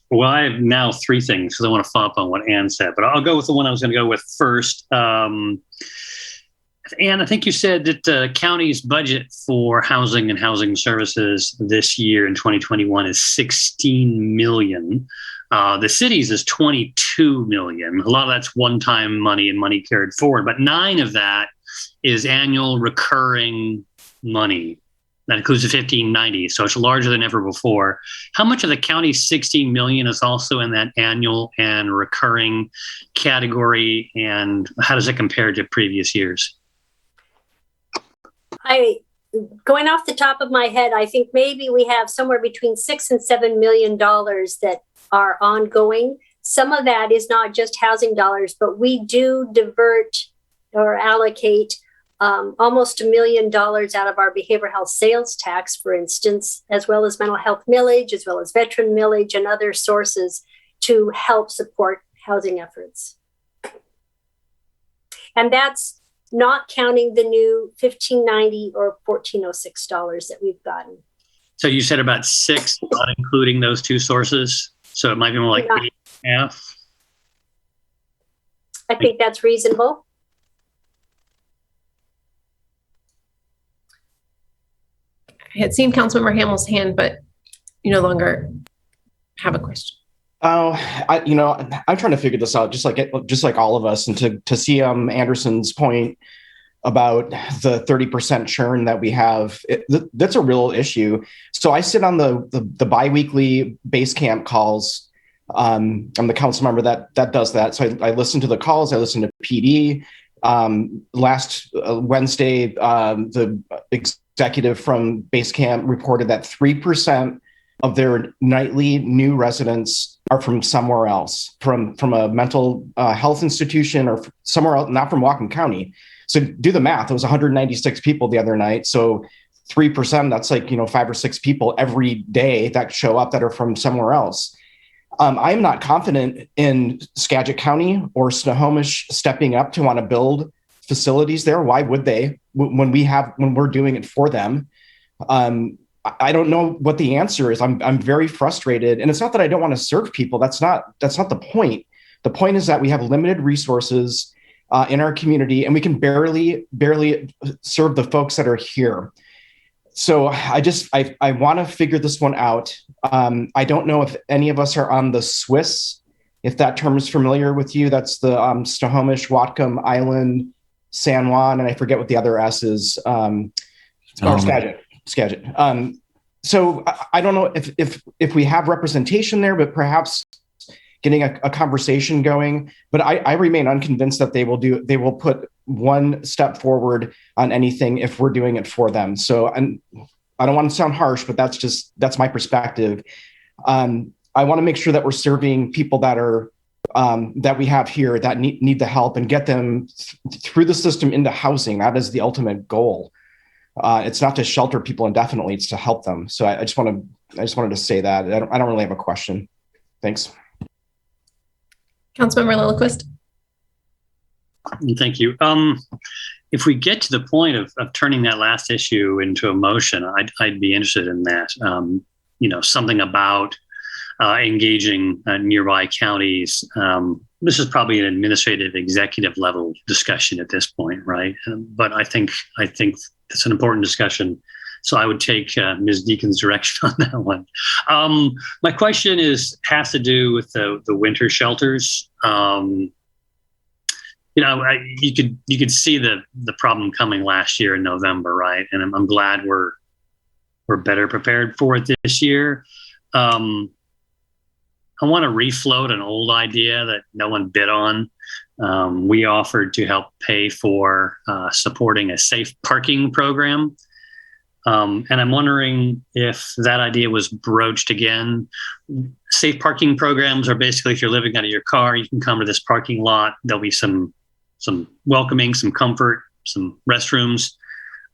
Well, I have now three things because I want to follow up on what Ann said, but I'll go with the one I was going to go with first. Ann, I think you said that the county's budget for housing and housing services this year in 2021 is $16 million. The city's is $22 million. A lot of that's one-time money and money carried forward, but 9 of that is annual recurring money. That includes the 1590, so it's larger than ever before. How much of the county's $16 million is also in that annual and recurring category, and how does it compare to previous years? Going off the top of my head, I think maybe we have somewhere between $6 and $7 million that are ongoing. Some of that is not just housing dollars, but we do divert or allocate almost $1 million out of our behavioral health sales tax, for instance, as well as mental health millage, as well as veteran millage and other sources to help support housing efforts. And that's not counting the new $1,590 or $1,406 that we've gotten. So you said about 6, not including those two sources. So it might be more like 8.5. I think that's reasonable. I had seen Councilmember Hamill's hand, but you no longer have a question. Oh, I'm trying to figure this out, just like all of us, and to see Anderson's point about the 30% churn that we have, that's a real issue. So I sit on the biweekly base camp calls. I'm the council member that does that. So I listen to the calls. I listen to PD. Last Wednesday, the executive from base camp reported that 3% of their nightly new residents are from somewhere else, from a mental health institution or somewhere else, not from Whatcom County. So do the math. It was 196 people the other night. So 3%, that's like, 5 or 6 people every day that show up that are from somewhere else. I'm not confident in Skagit County or Snohomish stepping up to want to build facilities there. Why would they when we're doing it for them? I don't know what the answer is. I'm very frustrated, and it's not that I don't want to serve people. That's not the point. The point is that we have limited resources in our community, and we can barely serve the folks that are here. So I want to figure this one out. I don't know if any of us are on the Swiss, if that term is familiar with you. That's the Snohomish, Whatcom Island, San Juan, and I forget what the other S is. Skagit. So I don't know if we have representation there, but perhaps getting a conversation going. But I remain unconvinced that they will put one step forward on anything if we're doing it for them. So, and I don't want to sound harsh, but that's my perspective. I want to make sure that we're serving people that are that we have here that need the help and get them through the system into housing. That is the ultimate goal. It's not to shelter people indefinitely; it's to help them. So I just wanted to say that. I don't really have a question. Thanks. Councilmember Lillquist. Thank you. If we get to the point of turning that last issue into a motion, I'd be interested in that. Something about engaging nearby counties. This is probably an administrative executive level discussion at this point, right? But I think it's an important discussion. So I would take Ms. Deacon's direction on that one. My question has to do with the winter shelters. You could see the problem coming last year in November, right? And I'm glad we're better prepared for it this year. I want to refloat an old idea that no one bid on. We offered to help pay for supporting a safe parking program. And I'm wondering if that idea was broached again. Safe parking programs are basically, if you're living out of your car, you can come to this parking lot. There'll be some welcoming, some comfort, some restrooms,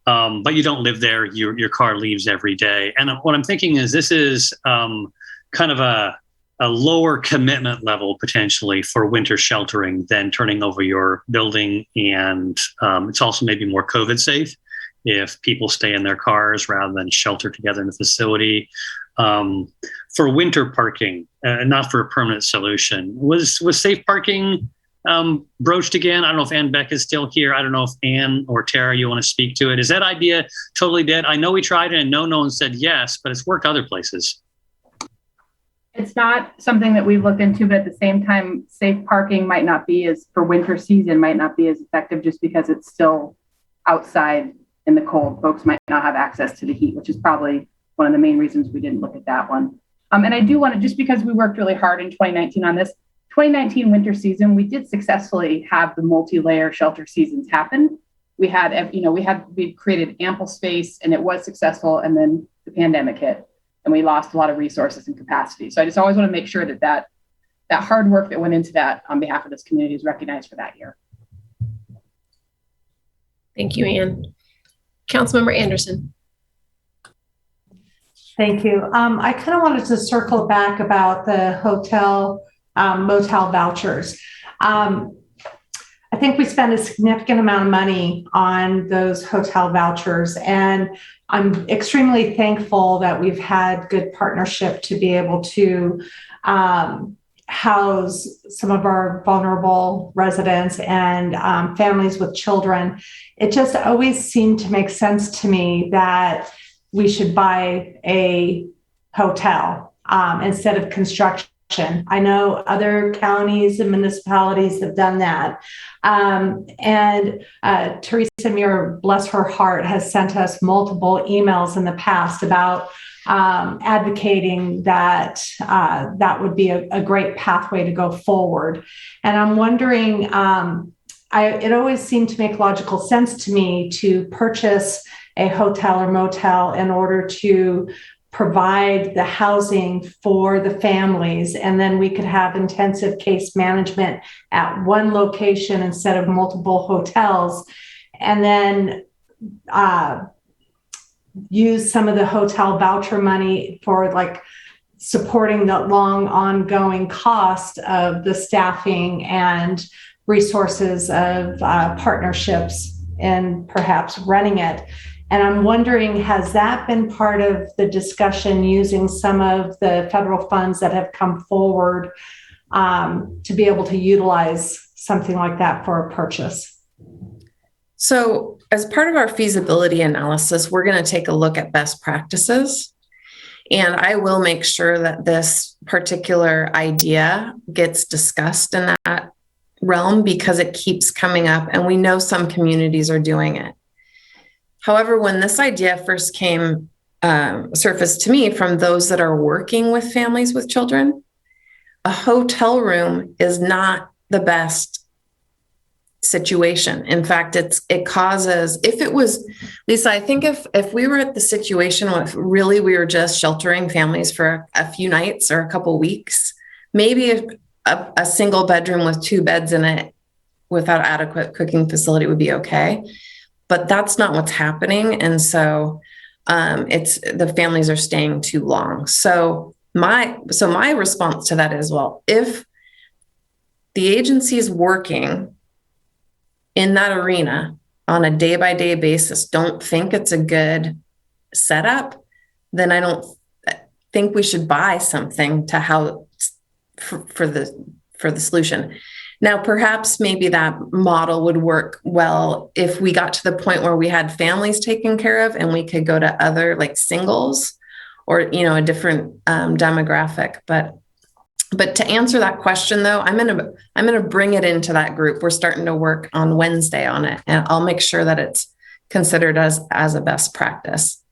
but you don't live there. Your car leaves every day. And what I'm thinking is this is kind of a lower commitment level potentially for winter sheltering than turning over your building. And it's also maybe more COVID safe if people stay in their cars rather than shelter together in the facility. For winter parking, not for a permanent solution. Was safe parking broached again? I don't know if Ann Beck is still here. I don't know if Ann or Tara, you want to speak to it. Is that idea totally dead? I know we tried it and no one said yes, but it's worked other places. It's not something that we've looked into, but at the same time, safe parking might not be for winter season, might not be as effective just because it's still outside in the cold. Folks might not have access to the heat, which is probably one of the main reasons we didn't look at that one. And I do want to, just because we worked really hard in 2019 on this, 2019 winter season, we did successfully have the multi-layer shelter seasons happen. We created ample space and it was successful. And then the pandemic hit and we lost a lot of resources and capacity. So I just always want to make sure that hard work that went into that on behalf of this community is recognized for that year. Thank you, Ann. Councilmember Anderson. Thank you. I kind of wanted to circle back about the hotel motel vouchers. I think we spend a significant amount of money on those hotel vouchers, and I'm extremely thankful that we've had good partnership to be able to house some of our vulnerable residents and families with children. It just always seemed to make sense to me that we should buy a hotel instead of construction I know other counties and municipalities have done that. Teresa Muir, bless her heart, has sent us multiple emails in the past about advocating that that would be a great pathway to go forward. And I'm wondering, it always seemed to make logical sense to me to purchase a hotel or motel in order to provide the housing for the families, and then we could have intensive case management at one location instead of multiple hotels, and then use some of the hotel voucher money for like supporting the long ongoing cost of the staffing and resources of partnerships and perhaps running it. And I'm wondering, has that been part of the discussion, using some of the federal funds that have come forward to be able to utilize something like that for a purchase? So as part of our feasibility analysis, we're going to take a look at best practices. And I will make sure that this particular idea gets discussed in that realm, because it keeps coming up and we know some communities are doing it. However, when this idea first came surfaced to me from those that are working with families with children, a hotel room is not the best situation. In fact, it causes, if it was, Lisa, I think if we were at the situation with really we were just sheltering families for a few nights or a couple weeks, maybe a single bedroom with 2 beds in it without adequate cooking facility would be okay. But that's not what's happening. And so it's the families are staying too long. So my response to that is, well, if the agency is working in that arena on a day-by-day basis, don't think it's a good setup, then I don't think we should buy something to how for the solution. Now, perhaps maybe that model would work well if we got to the point where we had families taken care of and we could go to other like singles or, a different demographic. But to answer that question, though, I'm gonna bring it into that group. We're starting to work on Wednesday on it, and I'll make sure that it's considered as a best practice.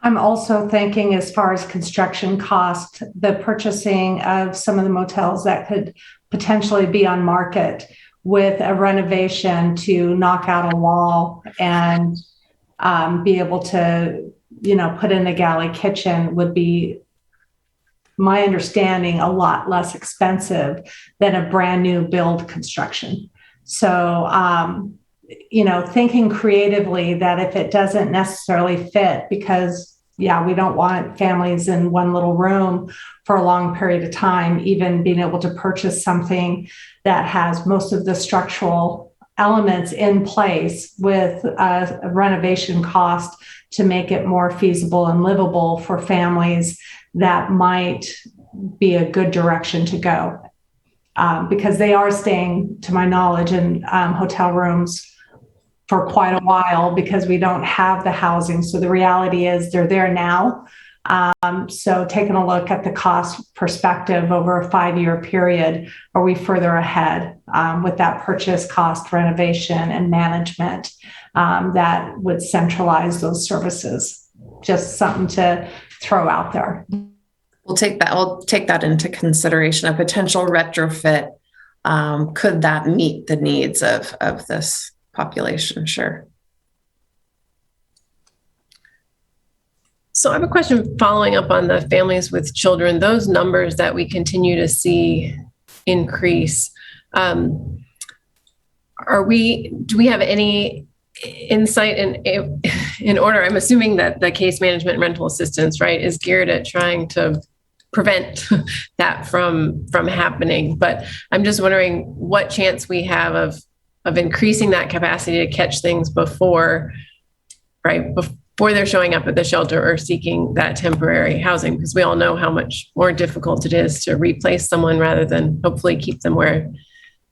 I'm also thinking, as far as construction cost, the purchasing of some of the motels that could potentially be on market with a renovation to knock out a wall and be able to, put in a galley kitchen would be, my understanding, a lot less expensive than a brand new build construction. So, thinking creatively that if it doesn't necessarily fit, because we don't want families in one little room for a long period of time, even being able to purchase something that has most of the structural elements in place with a renovation cost to make it more feasible and livable for families, that might be a good direction to go. Because they are staying, to my knowledge, in hotel rooms for quite a while because we don't have the housing. So the reality is they're there now. So taking a look at the cost perspective over a 5-year period, are we further ahead with that purchase cost, renovation, and management that would centralize those services? Just something to throw out there. We'll take that into consideration. A potential retrofit, could that meet the needs of this population? Sure. So I have a question following up on the families with children. Those numbers that we continue to see increase, do we have any insight in order? I'm assuming that the case management and rental assistance, right, is geared at trying to prevent that from happening. But I'm just wondering what chance we have of increasing that capacity to catch things before they're showing up at the shelter or seeking that temporary housing, because we all know how much more difficult it is to replace someone rather than hopefully keep them where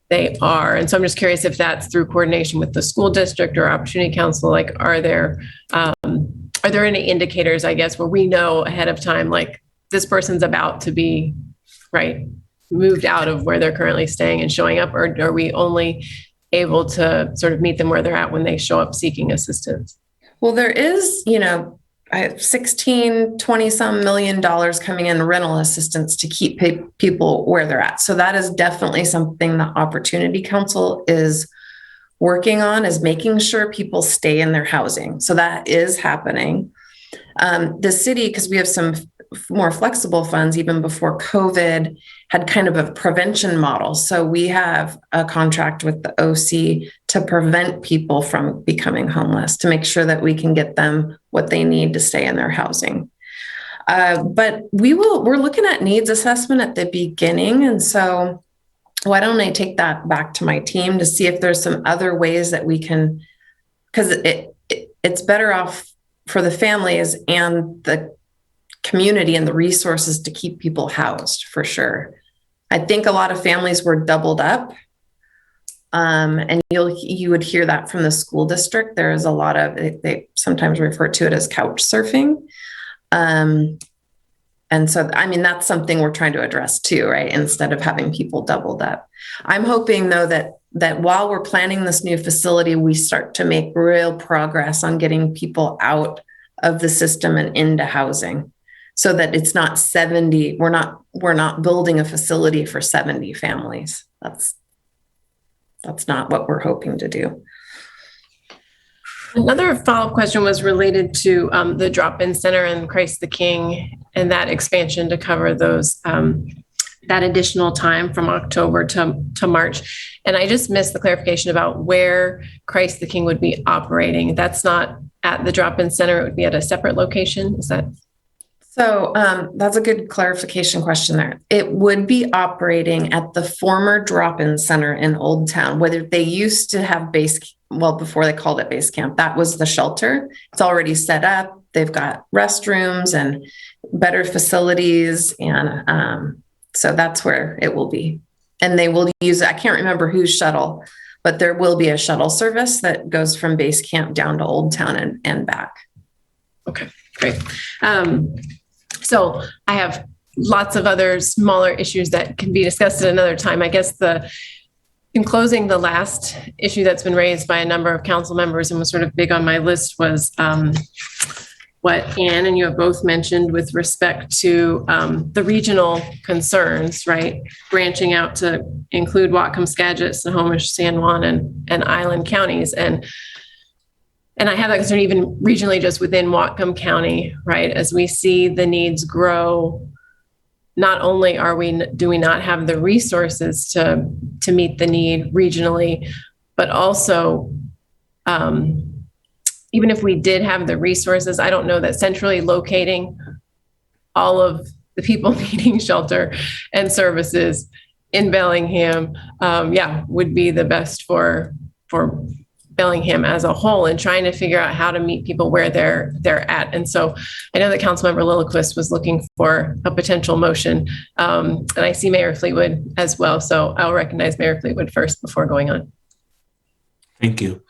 they are. And so I'm just curious if that's through coordination with the school district or Opportunity Council. Like, are there any indicators, I guess, where we know ahead of time, like, this person's about to be right, moved out of where they're currently staying and showing up, or are we only able to sort of meet them where they're at when they show up seeking assistance? Well, there is, you know, I have 16, 20 some $million coming in rental assistance to keep people where they're at. So that is definitely something the Opportunity Council is working on, is making sure people stay in their housing. So that is happening. The city, because we have some more flexible funds, even before COVID, had kind of a prevention model. So we have a contract with the OC to prevent people from becoming homeless, to make sure that we can get them what they need to stay in their housing. But we're looking at needs assessment at the beginning. And so why don't I take that back to my team to see if there's some other ways that we can, because it's better off for the families and the community and the resources to keep people housed, for sure. I think a lot of families were doubled up. And you would hear that from the school district. There is a lot of, they sometimes refer to it as couch surfing. And so, I mean, that's something we're trying to address too, right? Instead of having people doubled up. I'm hoping though that while we're planning this new facility, we start to make real progress on getting people out of the system and into housing, so that it's not 70. We're not building a facility for 70 families. That's not what we're hoping to do. Another follow-up question was related to the drop-in center and Christ the King and that expansion to cover those that additional time from October to March. And I just missed the clarification about where Christ the King would be operating. That's not at the drop-in center. It would be at a separate location. Is that? So that's a good clarification question there. It would be operating at the former drop-in center in Old Town, whether they used to have before they called it base camp, that was the shelter. It's already set up. They've got restrooms and better facilities. And so that's where it will be. And they will use, I can't remember whose shuttle, but there will be a shuttle service that goes from base camp down to Old Town and back. Okay, great. So I have lots of other smaller issues that can be discussed at another time. I guess in closing, the last issue that's been raised by a number of council members and was sort of big on my list was what Anne and you have both mentioned with respect to the regional concerns, right? Branching out to include Whatcom, Skagit, Snohomish, San Juan, and Island counties. And I have that concern even regionally, just within Whatcom County, right? As we see the needs grow, not only do we not have the resources to meet the need regionally, but also even if we did have the resources, I don't know that centrally locating all of the people needing shelter and services in Bellingham, would be the best for Bellingham as a whole, and trying to figure out how to meet people where they're at. And so I know that Councilmember Lilliquist was looking for a potential motion, and I see Mayor Fleetwood as well. So I'll recognize Mayor Fleetwood first before going on. Thank you.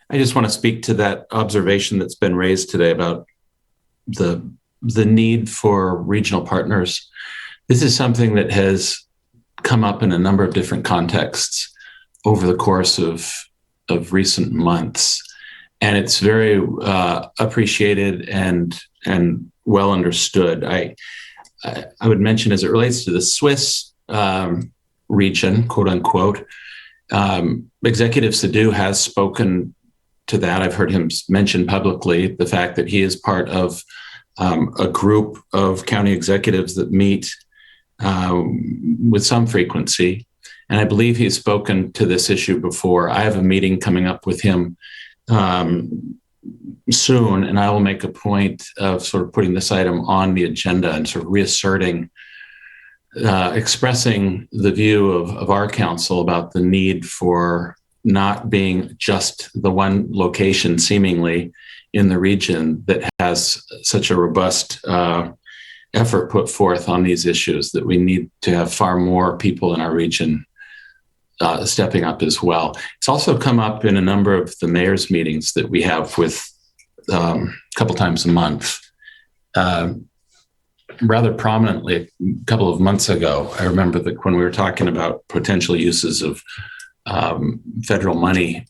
I just want to speak to that observation that's been raised today about the need for regional partners. This is something that has come up in a number of different contexts over the course of recent months, and it's very appreciated and well understood. I would mention, as it relates to the Swiss region, quote unquote, Executive Sadu has spoken to that. I've heard him mention publicly the fact that he is part of a group of county executives that meet with some frequency. And I believe he's spoken to this issue before. I have a meeting coming up with him soon, and I will make a point of sort of putting this item on the agenda and sort of reasserting, expressing the view of our council about the need for not being just the one location seemingly in the region that has such a robust effort put forth on these issues, that we need to have far more people in our region stepping up as well. It's also come up in a number of the mayor's meetings that we have with a couple times a month. rather prominently a couple of months ago. I remember that when we were talking about potential uses of federal money,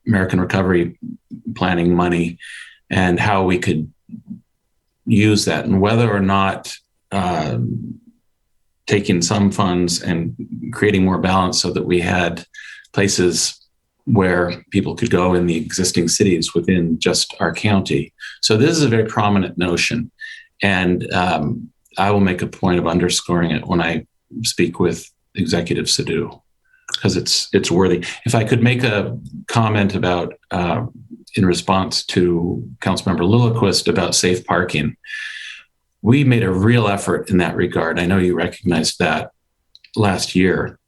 American Recovery Planning money, and how we could use that, and whether or not taking some funds and creating more balance so that we had places where people could go in the existing cities within just our county. So this is a very prominent notion, and I will make a point of underscoring it when I speak with Executive Sadhu, because it's worthy. If I could make a comment about, in response to Councilmember Lillquist about safe parking, we made a real effort in that regard. I know you recognized that last year.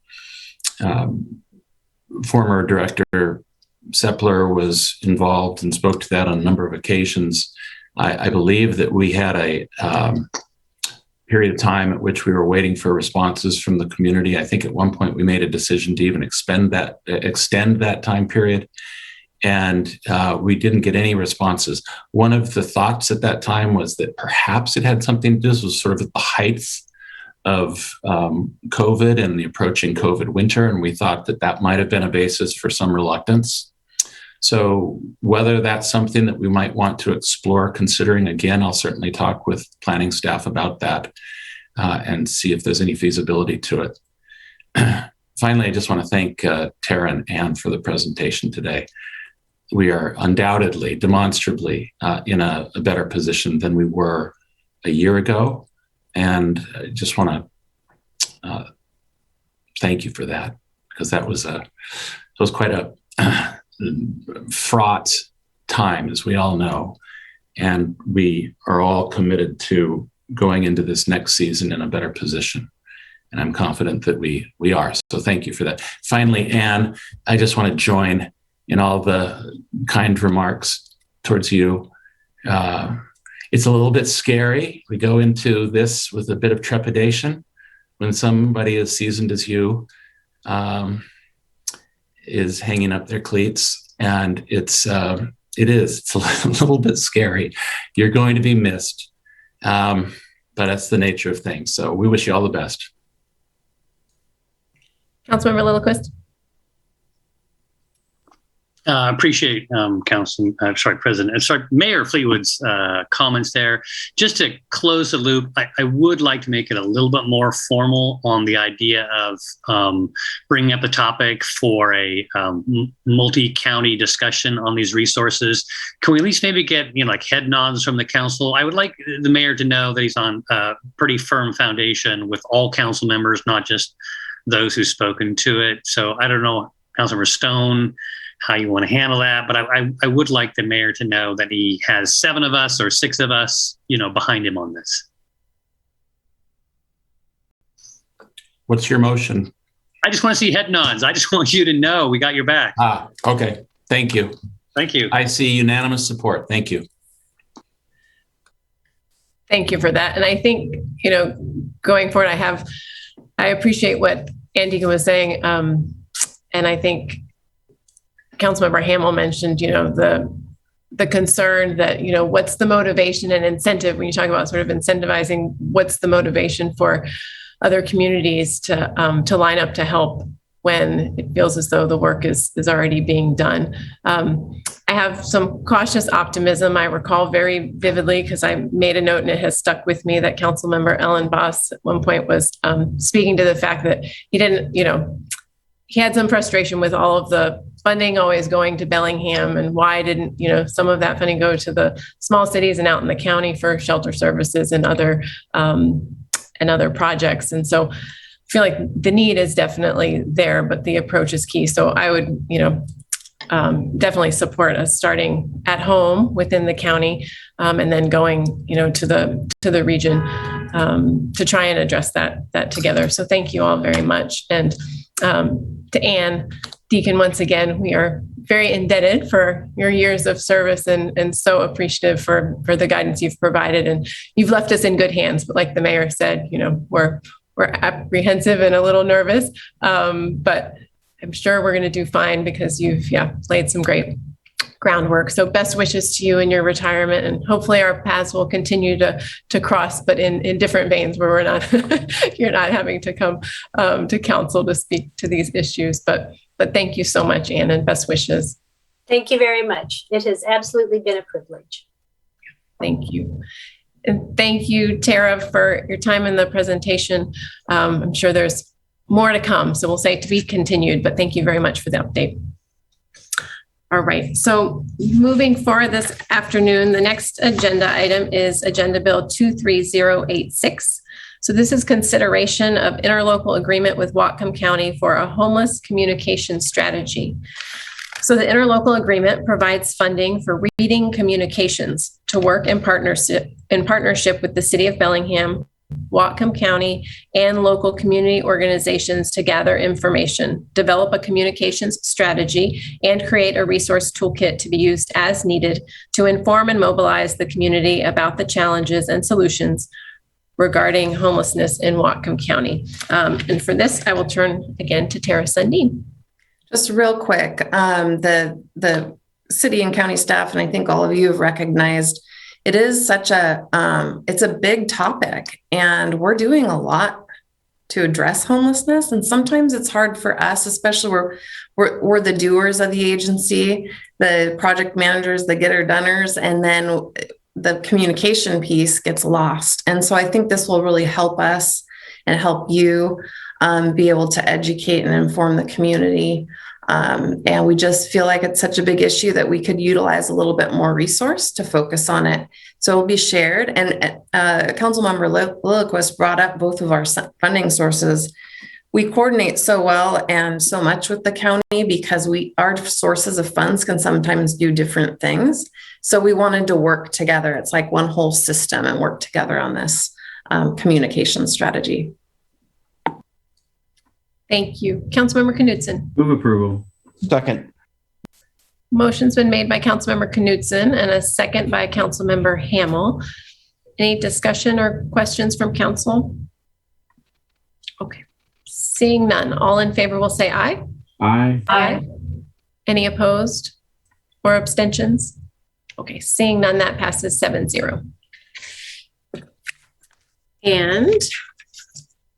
Former Director Sepler was involved and spoke to that on a number of occasions. I believe that we had a period of time at which we were waiting for responses from the community. I think at one point we made a decision to even extend that time period, and we didn't get any responses. One of the thoughts at that time was that perhaps it had something to do. This was sort of at the height of COVID and the approaching COVID winter, and we thought that that might have been a basis for some reluctance. So whether that's something that we might want to explore considering, again, I'll certainly talk with planning staff about that and see if there's any feasibility to it. Finally, I just want to thank Tara and Ann for the presentation today. We are undoubtedly, demonstrably in a better position than we were a year ago. And I just want to thank you for that, because that was quite a fraught time, as we all know. And we are all committed to going into this next season in a better position. And I'm confident that we are. So thank you for that. Finally, Anne, I just want to join in all the kind remarks towards you. It's a little bit scary. We go into this with a bit of trepidation when somebody as seasoned as you is hanging up their cleats, and it's a little bit scary. You're going to be missed, but that's the nature of things. So we wish you all the best. Councilmember Lillquist. Appreciate Mayor Fleetwood's comments there. Just to close the loop, I would like to make it a little bit more formal on the idea of bringing up the topic for a multi-county discussion on these resources. Can we at least maybe get like head nods from the council? I would like the mayor to know that he's on a pretty firm foundation with all council members, not just those who've spoken to it. So I don't know, Councilmember Stone, how you want to handle that, but I would like the mayor to know that he has 7 of us or 6 of us, behind him on this. What's your motion? I just want to see head nods. I just want you to know we got your back. Okay. Thank you. Thank you. I see unanimous support. Thank you. Thank you for that. And I think, going forward, I appreciate what Andy was saying. And I think Councilmember Hamel mentioned, the concern that, what's the motivation and incentive when you talk about sort of incentivizing, what's the motivation for other communities to line up to help when it feels as though the work is already being done. I have some cautious optimism. I recall very vividly, because I made a note and it has stuck with me, that Councilmember Ellen Boss at one point was speaking to the fact that he didn't, he had some frustration with all of the funding always going to Bellingham, and why didn't, some of that funding go to the small cities and out in the county for shelter services and other projects. And so I feel like the need is definitely there, but the approach is key. So I would, definitely support us starting at home within the county, and then going, to the region to try and address that together. So thank you all very much. And to Ann Deacon, once again, we are very indebted for your years of service and so appreciative for the guidance you've provided. And you've left us in good hands. But like the mayor said, we're apprehensive and a little nervous, but I'm sure we're going to do fine, because you've laid some great groundwork. So best wishes to you in your retirement, and hopefully our paths will continue to cross, but in different veins where we're not you're not having to come to council to speak to these issues. But thank you so much, Anne, and best wishes. Thank you very much. It has absolutely been a privilege. Thank you. And thank you, Tara, for your time in the presentation. I'm sure there's more to come, so we'll say to be continued, but thank you very much for the update. All right, so moving forward this afternoon, the next agenda item is Agenda Bill 23086. So this is consideration of interlocal agreement with Whatcom County for a homeless communication strategy. So the interlocal agreement provides funding for reading communications to work in partnership with the City of Bellingham, Whatcom County, and local community organizations to gather information, develop a communications strategy, and create a resource toolkit to be used as needed to inform and mobilize the community about the challenges and solutions regarding homelessness in Whatcom County. And for this, I will turn again to Tara Sundin. Just real quick, the city and county staff, and I think all of you have recognized, it is such it's a big topic, and we're doing a lot to address homelessness. And sometimes it's hard for us, especially we're the doers of the agency, the project managers, the getter-doners, and then the communication piece gets lost. And so I think this will really help us and help you be able to educate and inform the community. And we just feel like it's such a big issue that we could utilize a little bit more resource to focus on it. So it will be shared. And Councilmember Lilliquist brought up both of our funding sources. We coordinate so well and so much with the county because our sources of funds can sometimes do different things. So we wanted to work together. It's like one whole system and work together on this communication strategy. Thank you. Councilmember Knudsen. Move approval. Second. Motion's been made by Councilmember Knudsen and a second by Councilmember Hamel. Any discussion or questions from council? Okay. Seeing none, all in favor will say aye. Aye. Aye. Any opposed or abstentions? Okay, seeing none, that passes 7-0. And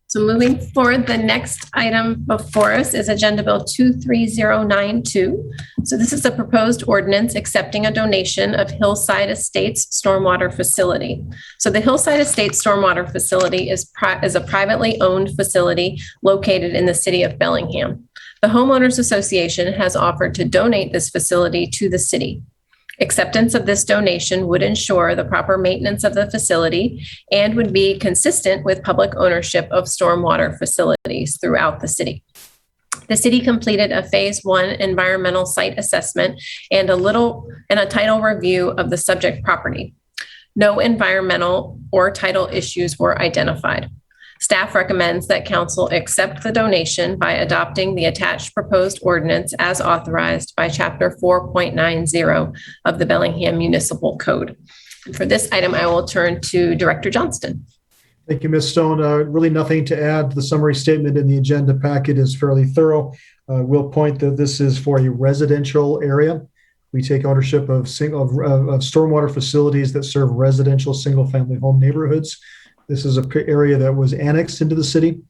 so moving forward, the next item before us is Agenda Bill 23092. So this is a proposed ordinance accepting a donation of Hillside Estates Stormwater Facility. So the Hillside Estates Stormwater Facility is a privately owned facility located in the city of Bellingham. The Homeowners Association has offered to donate this facility to the city. Acceptance of this donation would ensure the proper maintenance of the facility and would be consistent with public ownership of stormwater facilities throughout the city. The city completed a phase 1 environmental site assessment and a title review of the subject property. No environmental or title issues were identified. Staff recommends that council accept the donation by adopting the attached proposed ordinance as authorized by Chapter 4.90 of the Bellingham Municipal Code. And for this item, I will turn to Director Johnston. Thank you, Ms. Stone. Really nothing to add. The summary statement in the agenda packet is fairly thorough. We'll point that this is for a residential area. We take ownership of stormwater facilities that serve residential single-family home neighborhoods. This is an area that was annexed into the city,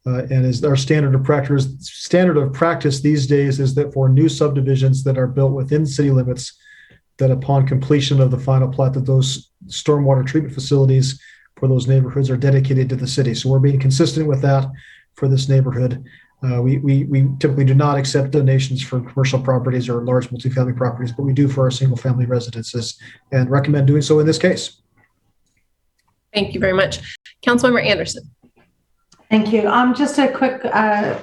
and is our standard of practice. Standard of practice these days is that for new subdivisions that are built within city limits, that upon completion of the final plat, that those stormwater treatment facilities for those neighborhoods are dedicated to the city. So we're being consistent with that for this neighborhood. We typically do not accept donations for commercial properties or large multifamily properties, but we do for our single-family residences and recommend doing so in this case. Thank you very much. Councilmember Anderson. Thank you. Just a quick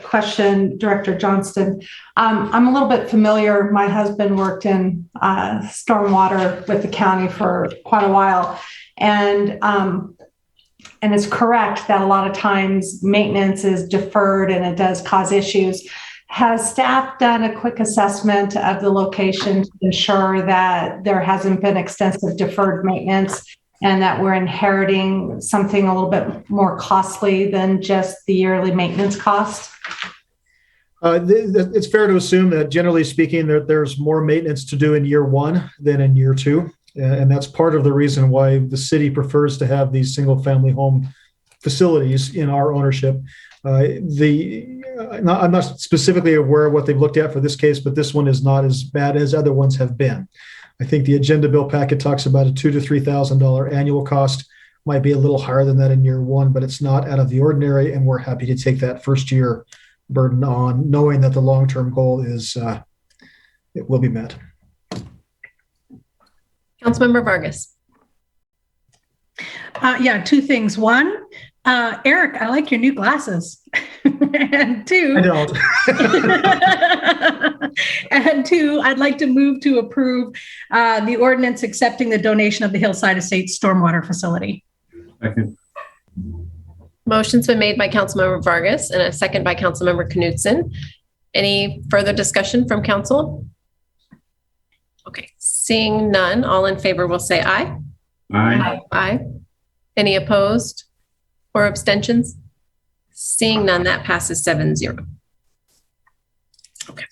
question, Director Johnston. I'm a little bit familiar. My husband worked in stormwater with the county for quite a while. And it's correct that a lot of times maintenance is deferred and it does cause issues. Has staff done a quick assessment of the location to ensure that there hasn't been extensive deferred maintenance and that we're inheriting something a little bit more costly than just the yearly maintenance cost? It's fair to assume that generally speaking, there's more maintenance to do in year one than in year two. And that's part of the reason why the city prefers to have these single family home facilities in our ownership. I'm not specifically aware of what they've looked at for this case, but this one is not as bad as other ones have been. I think the agenda bill packet talks about a $2,000 to $3,000 annual cost. Might be a little higher than that in year one, but it's not out of the ordinary. And we're happy to take that first year burden on, knowing that the long-term goal is it will be met. Councilmember Vargas. Yeah, two things. One, Eric, I like your new glasses. And two, I don't. and two, I'd like to move to approve the ordinance accepting the donation of the Hillside Estates stormwater facility. Second. Motion's been made by Councilmember Vargas and a second by Councilmember Knudsen. Any further discussion from council? Okay, seeing none, all in favor will say aye. Aye. Aye. Any opposed or abstentions? Seeing none, that passes 7-0. Okay.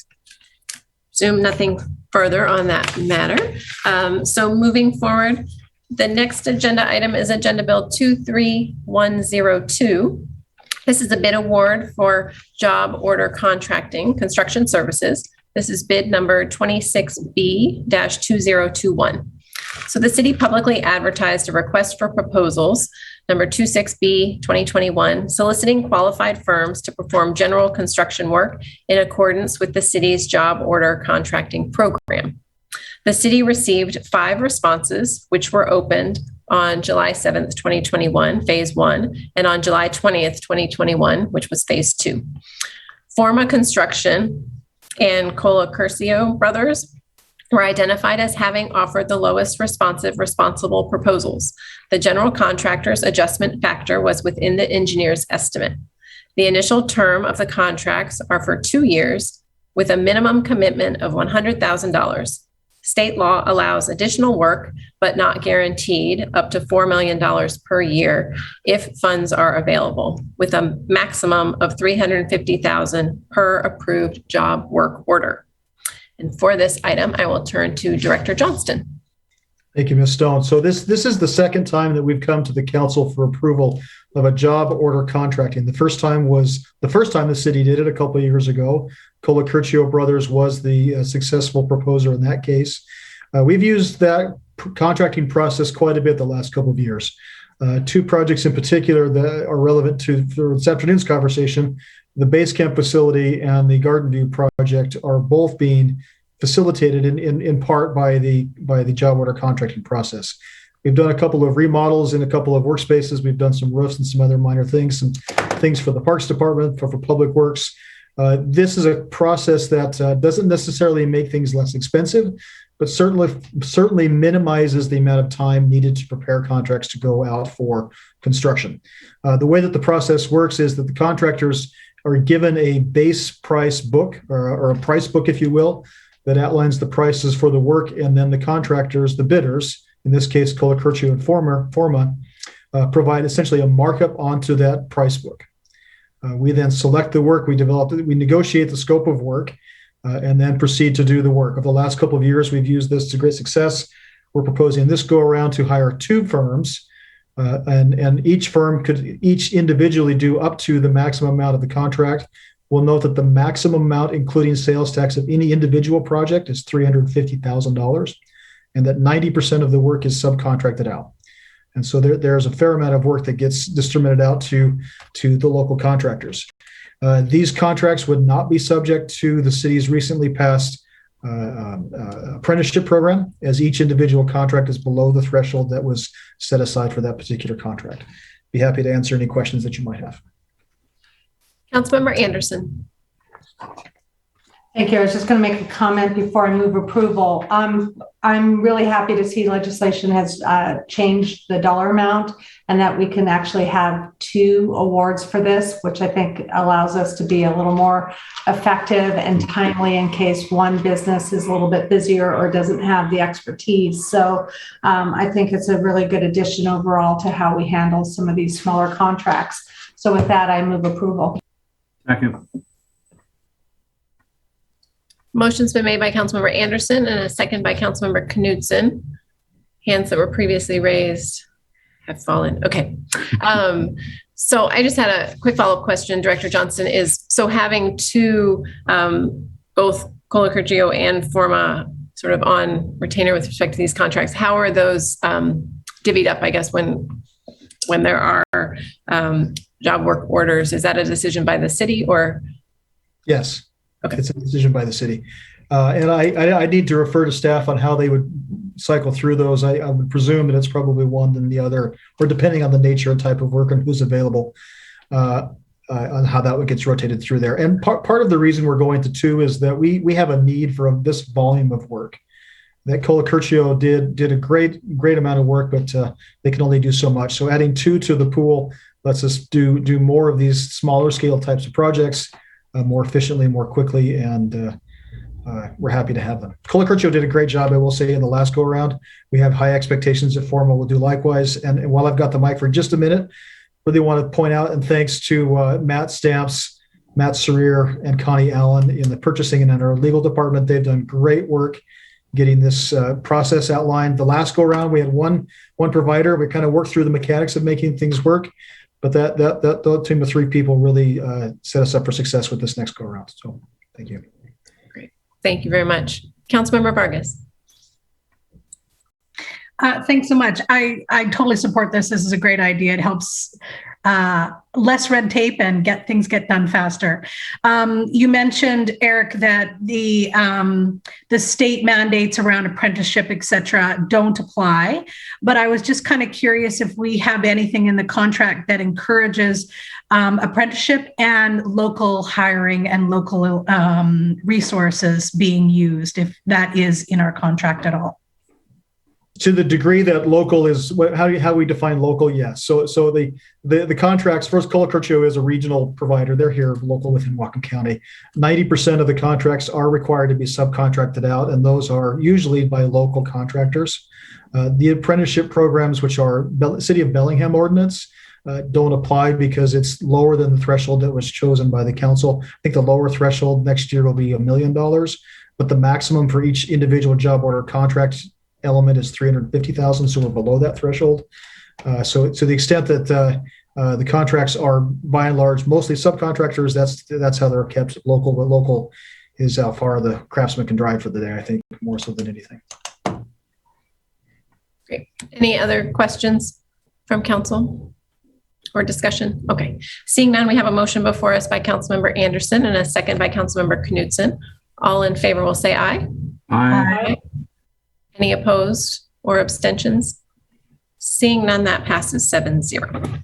Zoom, nothing further on that matter. So moving forward, the next agenda item is Agenda Bill 23102. This is a bid award for job order contracting construction services. This is bid number 26B-2021. So the city publicly advertised a request for proposals, number 26B-2021, soliciting qualified firms to perform general construction work in accordance with the city's job order contracting program. The city received 5 responses, which were opened on July 7th, 2021, phase 1, and on July 20th, 2021, which was phase 2. Forma Construction and Colacurcio Brothers were identified as having offered the lowest responsible proposals. The general contractor's adjustment factor was within the engineer's estimate. The initial term of the contracts are for 2 years with a minimum commitment of $100,000. State law allows additional work, but not guaranteed, up to $4 million per year if funds are available, with a maximum of $350,000 per approved job work order. And for this item, I will turn to Director Johnston. Thank you, Ms. Stone. So this is the second time that we've come to the council for approval of a job order contracting. The first time the city did it a couple of years ago. Colacurcio Brothers was the successful proposer in that case. We've used that contracting process quite a bit the last couple of years. 2 projects in particular that are relevant to this afternoon's conversation, the base camp facility and the Garden View project, are both being facilitated in part by the job order contracting process. We've done a couple of remodels in a couple of workspaces. We've done some roofs and some other minor things, some things for the Parks Department, for Public Works. This is a process that doesn't necessarily make things less expensive, but certainly minimizes the amount of time needed to prepare contracts to go out for construction. The way that the process works is that the contractors are given a base price book or a price book, if you will, that outlines the prices for the work, and then the contractors, the bidders, in this case, Colacurcio and Forma, provide essentially a markup onto that price book. We then select the work, we negotiate the scope of work, and then proceed to do the work. Over the last couple of years, we've used this to great success. We're proposing this go around to hire 2 firms, and each firm could individually do up to the maximum amount of the contract. We'll note that the maximum amount, including sales tax, of any individual project is $350,000, and that 90% of the work is subcontracted out. And so there's a fair amount of work that gets distributed out to the local contractors. These contracts would not be subject to the city's recently passed apprenticeship program, as each individual contract is below the threshold that was set aside for that particular contract. Be happy to answer any questions that you might have. Councilmember Anderson. Thank you. I was just going to make a comment before I move approval. I'm really happy to see legislation has changed the dollar amount and that we can actually have 2 awards for this, which I think allows us to be a little more effective and timely in case one business is a little bit busier or doesn't have the expertise. So I think it's a really good addition overall to how we handle some of these smaller contracts. So with that, I move approval. Second. Motion's been made by Councilmember Anderson and a second by Councilmember Knudsen. Hands that were previously raised have fallen. Okay. So I just had a quick follow-up question, Director Johnson, is so having two, both Cola-Curcio and Forma sort of on retainer with respect to these contracts, how are those divvied up, I guess, when there are job work orders? Is that a decision by the city or? Yes. Okay. It's a decision by the city. And I need to refer to staff on how they would cycle through those. I would presume that it's probably one than the other, or depending on the nature and type of work and who's available, on how that gets rotated through there. And part of the reason we're going to two is that we have a need for this volume of work. That Cola-Curcio did a great amount of work, but they can only do so much. So adding two to the pool lets us do more of these smaller scale types of projects more efficiently, more quickly, and we're happy to have them. Cola-Curcio did a great job, I will say, in the last go around. We have high expectations that Forma will do likewise. And while I've got the mic for just a minute, really want to point out and thanks to Matt Stamps, Matt Sarir, and Connie Allen in the purchasing and in our legal department. They've done great work getting this process outlined. The last go around, we had one provider. We kind of worked through the mechanics of making things work, but that team of three people really set us up for success with this next go around. So thank you. Great. Thank you very much. Councilmember Vargas. Thanks so much. I totally support this. This is a great idea. It helps less red tape and get done faster. You mentioned, Eric, that the state mandates around apprenticeship, et cetera, don't apply. But I was just kind of curious if we have anything in the contract that encourages apprenticeship and local hiring and local resources being used, if that is in our contract at all. To the degree that local is how we define local, yes. So the contracts, first, Cola-Curcio is a regional provider. They're here local within Whatcom County. 90% of the contracts are required to be subcontracted out, and those are usually by local contractors. The apprenticeship programs, which are City of Bellingham ordinance, don't apply because it's lower than the threshold that was chosen by the council. I think the lower threshold next year will be $1 million, but the maximum for each individual job order contract element is $350,000, so we're below that threshold. So to the extent that the contracts are by and large mostly subcontractors, that's how they're kept local. But local is how far the craftsman can drive for the day, I think, more so than anything. Great. Any other questions from council or discussion? Okay. Seeing none, we have a motion before us by Councilmember Anderson and a second by Councilmember Knudsen. All in favor will say aye. Aye. Any opposed or abstentions? Seeing none, that passes 7-0.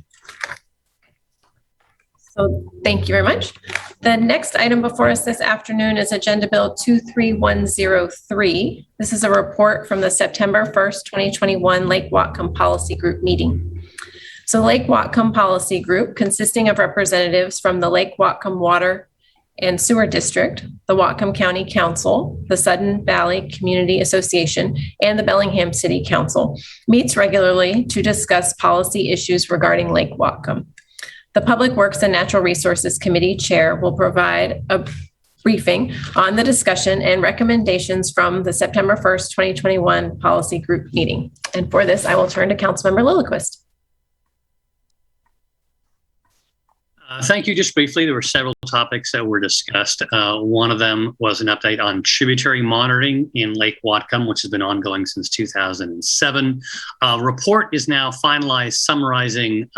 So thank you very much. The next item before us this afternoon is Agenda Bill 23103. This is a report from the September 1st, 2021 Lake Whatcom Policy Group meeting. So Lake Whatcom Policy Group, consisting of representatives from the Lake Whatcom Water and Sewer District, the Whatcom County Council, the Sudden Valley Community Association, and the Bellingham City Council, meets regularly to discuss policy issues regarding Lake Whatcom. The Public Works and Natural Resources Committee Chair will provide a briefing on the discussion and recommendations from the September 1st, 2021 Policy Group meeting. And for this, I will turn to Councilmember Lillquist. Thank you. Just briefly, there were several topics that were discussed. One of them was an update on tributary monitoring in Lake Whatcom, which has been ongoing since 2007. A report is now finalized summarizing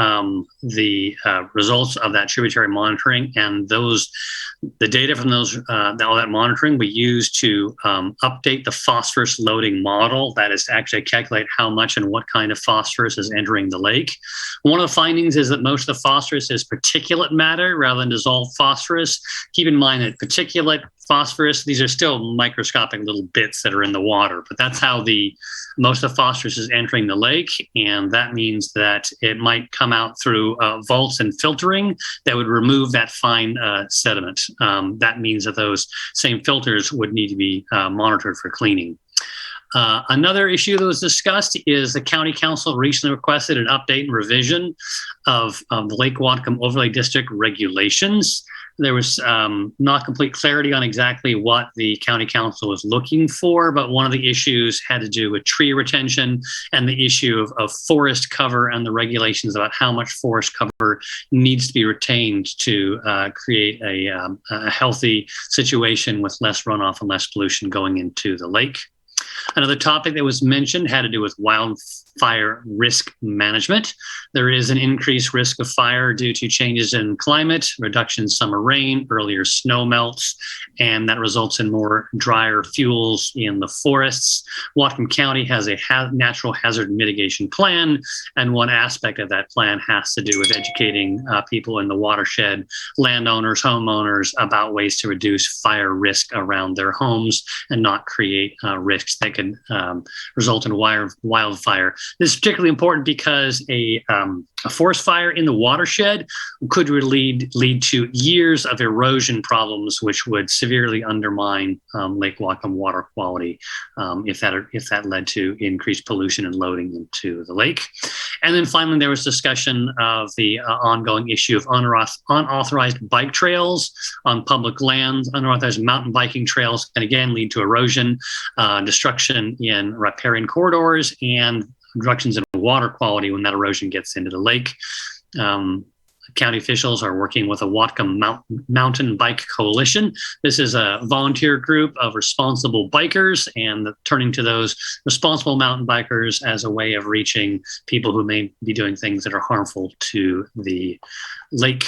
the results of that tributary monitoring, and the data from all that monitoring we use to update the phosphorus loading model. That is to actually calculate how much and what kind of phosphorus is entering the lake. One of the findings is that most of the phosphorus is particulate matter rather than dissolved phosphorus. Keep in mind that particulate phosphorus, these are still microscopic little bits that are in the water, but that's how most of the phosphorus is entering the lake. And that means that it might come out through vaults and filtering that would remove that fine sediment. That means that those same filters would need to be monitored for cleaning. Another issue that was discussed is the County Council recently requested an update and revision of the Lake Whatcom Overlay District regulations. There was not complete clarity on exactly what the county council was looking for, but one of the issues had to do with tree retention and the issue of forest cover and the regulations about how much forest cover needs to be retained to create a healthy situation with less runoff and less pollution going into the lake. Another topic that was mentioned had to do with wildfire risk management. There is an increased risk of fire due to changes in climate, reduction in summer rain, earlier snow melts, and that results in more drier fuels in the forests. Whatcom County has a natural hazard mitigation plan, and one aspect of that plan has to do with educating people in the watershed, landowners, homeowners, about ways to reduce fire risk around their homes and not create risks that could result in wildfire. This is particularly important because a forest fire in the watershed could lead to years of erosion problems, which would severely undermine Lake Whatcom water quality if that led to increased pollution and loading into the lake. And then finally, there was discussion of the ongoing issue of unauthorized bike trails on public lands. Unauthorized mountain biking trails can again lead to erosion, destruction in riparian corridors, and reductions in water quality when that erosion gets into the lake. County officials are working with a Whatcom Mountain Bike Coalition. This is a volunteer group of responsible bikers, and turning to those responsible mountain bikers as a way of reaching people who may be doing things that are harmful to the lake.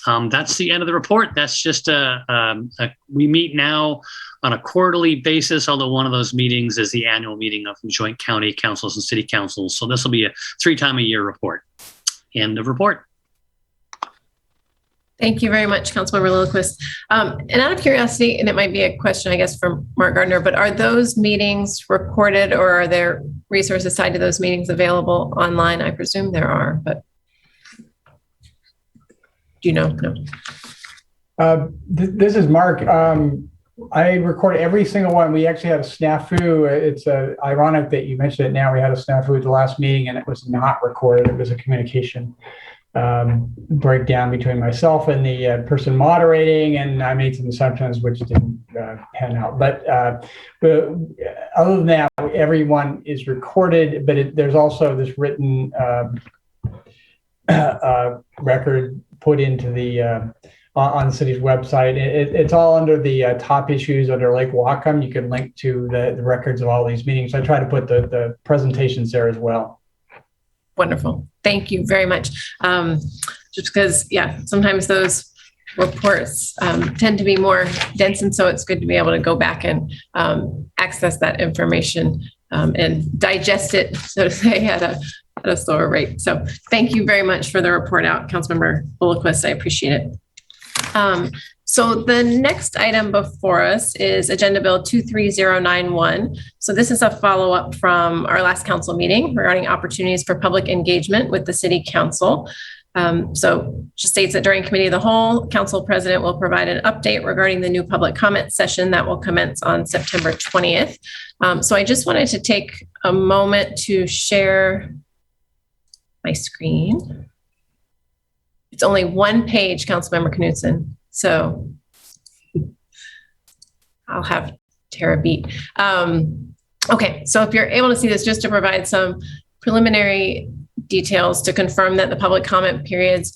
That's the end of the report. That's just we meet now on a quarterly basis, although one of those meetings is the annual meeting of joint county councils and city councils. So this will be a 3-time-a-year report. End of report. Thank you very much, Councilmember Lillquist. And out of curiosity, and it might be a question, I guess, from Mark Gardner, but are those meetings recorded, or are there resources tied to those meetings available online? I presume there are, but do you know? No. This is Mark. I recorded every single one. We actually had a snafu. It's ironic that you mentioned it now. We had a snafu at the last meeting and it was not recorded. It was a communication breakdown between myself and the person moderating, and I made some assumptions which didn't pan out. But other than that, everyone is recorded, but there's also this written record put into the on the city's website. It's all under the top issues under Lake Whatcom. You can link to the records of all these meetings. I try to put the presentations there as well. Wonderful. Thank you very much. Just because, sometimes those reports tend to be more dense, and so it's good to be able to go back and access that information and digest it, so to say, at a slower rate. So thank you very much for the report out, Councilmember Lillquist. I appreciate it. So the next item before us is Agenda Bill 23091. So this is a follow-up from our last council meeting regarding opportunities for public engagement with the City Council. So just states that during Committee of the Whole, Council President will provide an update regarding the new public comment session that will commence on September 20th. So I just wanted to take a moment to share my screen. It's only one page, Councilmember Knudsen. So I'll have Tara beat. Okay, so if you're able to see this, just to provide some preliminary details to confirm that the public comment periods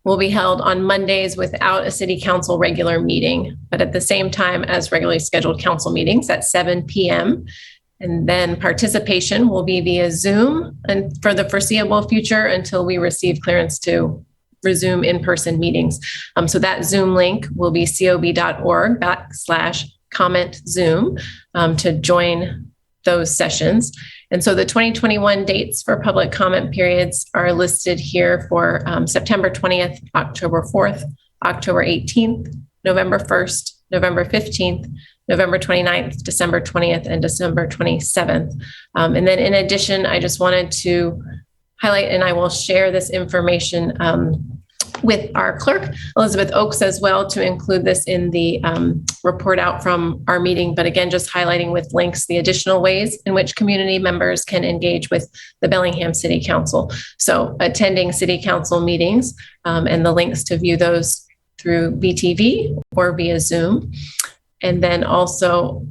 will be held on Mondays without a City Council regular meeting, but at the same time as regularly scheduled council meetings at 7 p.m. And then participation will be via Zoom and for the foreseeable future until we receive clearance to resume in-person meetings. So that Zoom link will be cob.org/comment Zoom to join those sessions. And so the 2021 dates for public comment periods are listed here for September 20th, October 4th, October 18th, November 1st, November 15th, November 29th, December 20th, and December 27th. And then in addition, I just wanted to highlight, and I will share this information with our clerk, Elizabeth Oakes, as well, to include this in the report out from our meeting. But again, just highlighting with links the additional ways in which community members can engage with the Bellingham City Council. So attending City Council meetings and the links to view those through BTV or via Zoom. And then also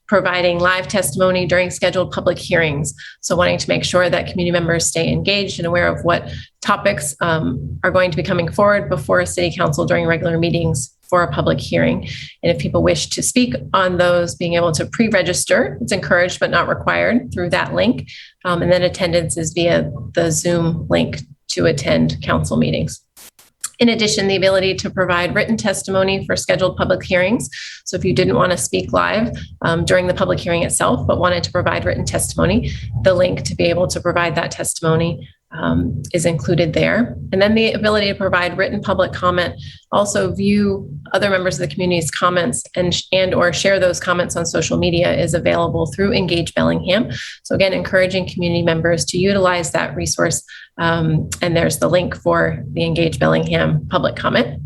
providing live testimony during scheduled public hearings. So wanting to make sure that community members stay engaged and aware of what topics are going to be coming forward before a city council during regular meetings for a public hearing. And if people wish to speak on those, being able to pre-register, it's encouraged but not required through that link. And then attendance is via the Zoom link to attend council meetings. In addition, the ability to provide written testimony for scheduled public hearings. So if you didn't want to speak live during the public hearing itself, but wanted to provide written testimony, the link to be able to provide that testimony is included there. And then the ability to provide written public comment, also view other members of the community's comments and or share those comments on social media is available through Engage Bellingham. So again, encouraging community members to utilize that resource. And there's the link for the Engage Bellingham public comment.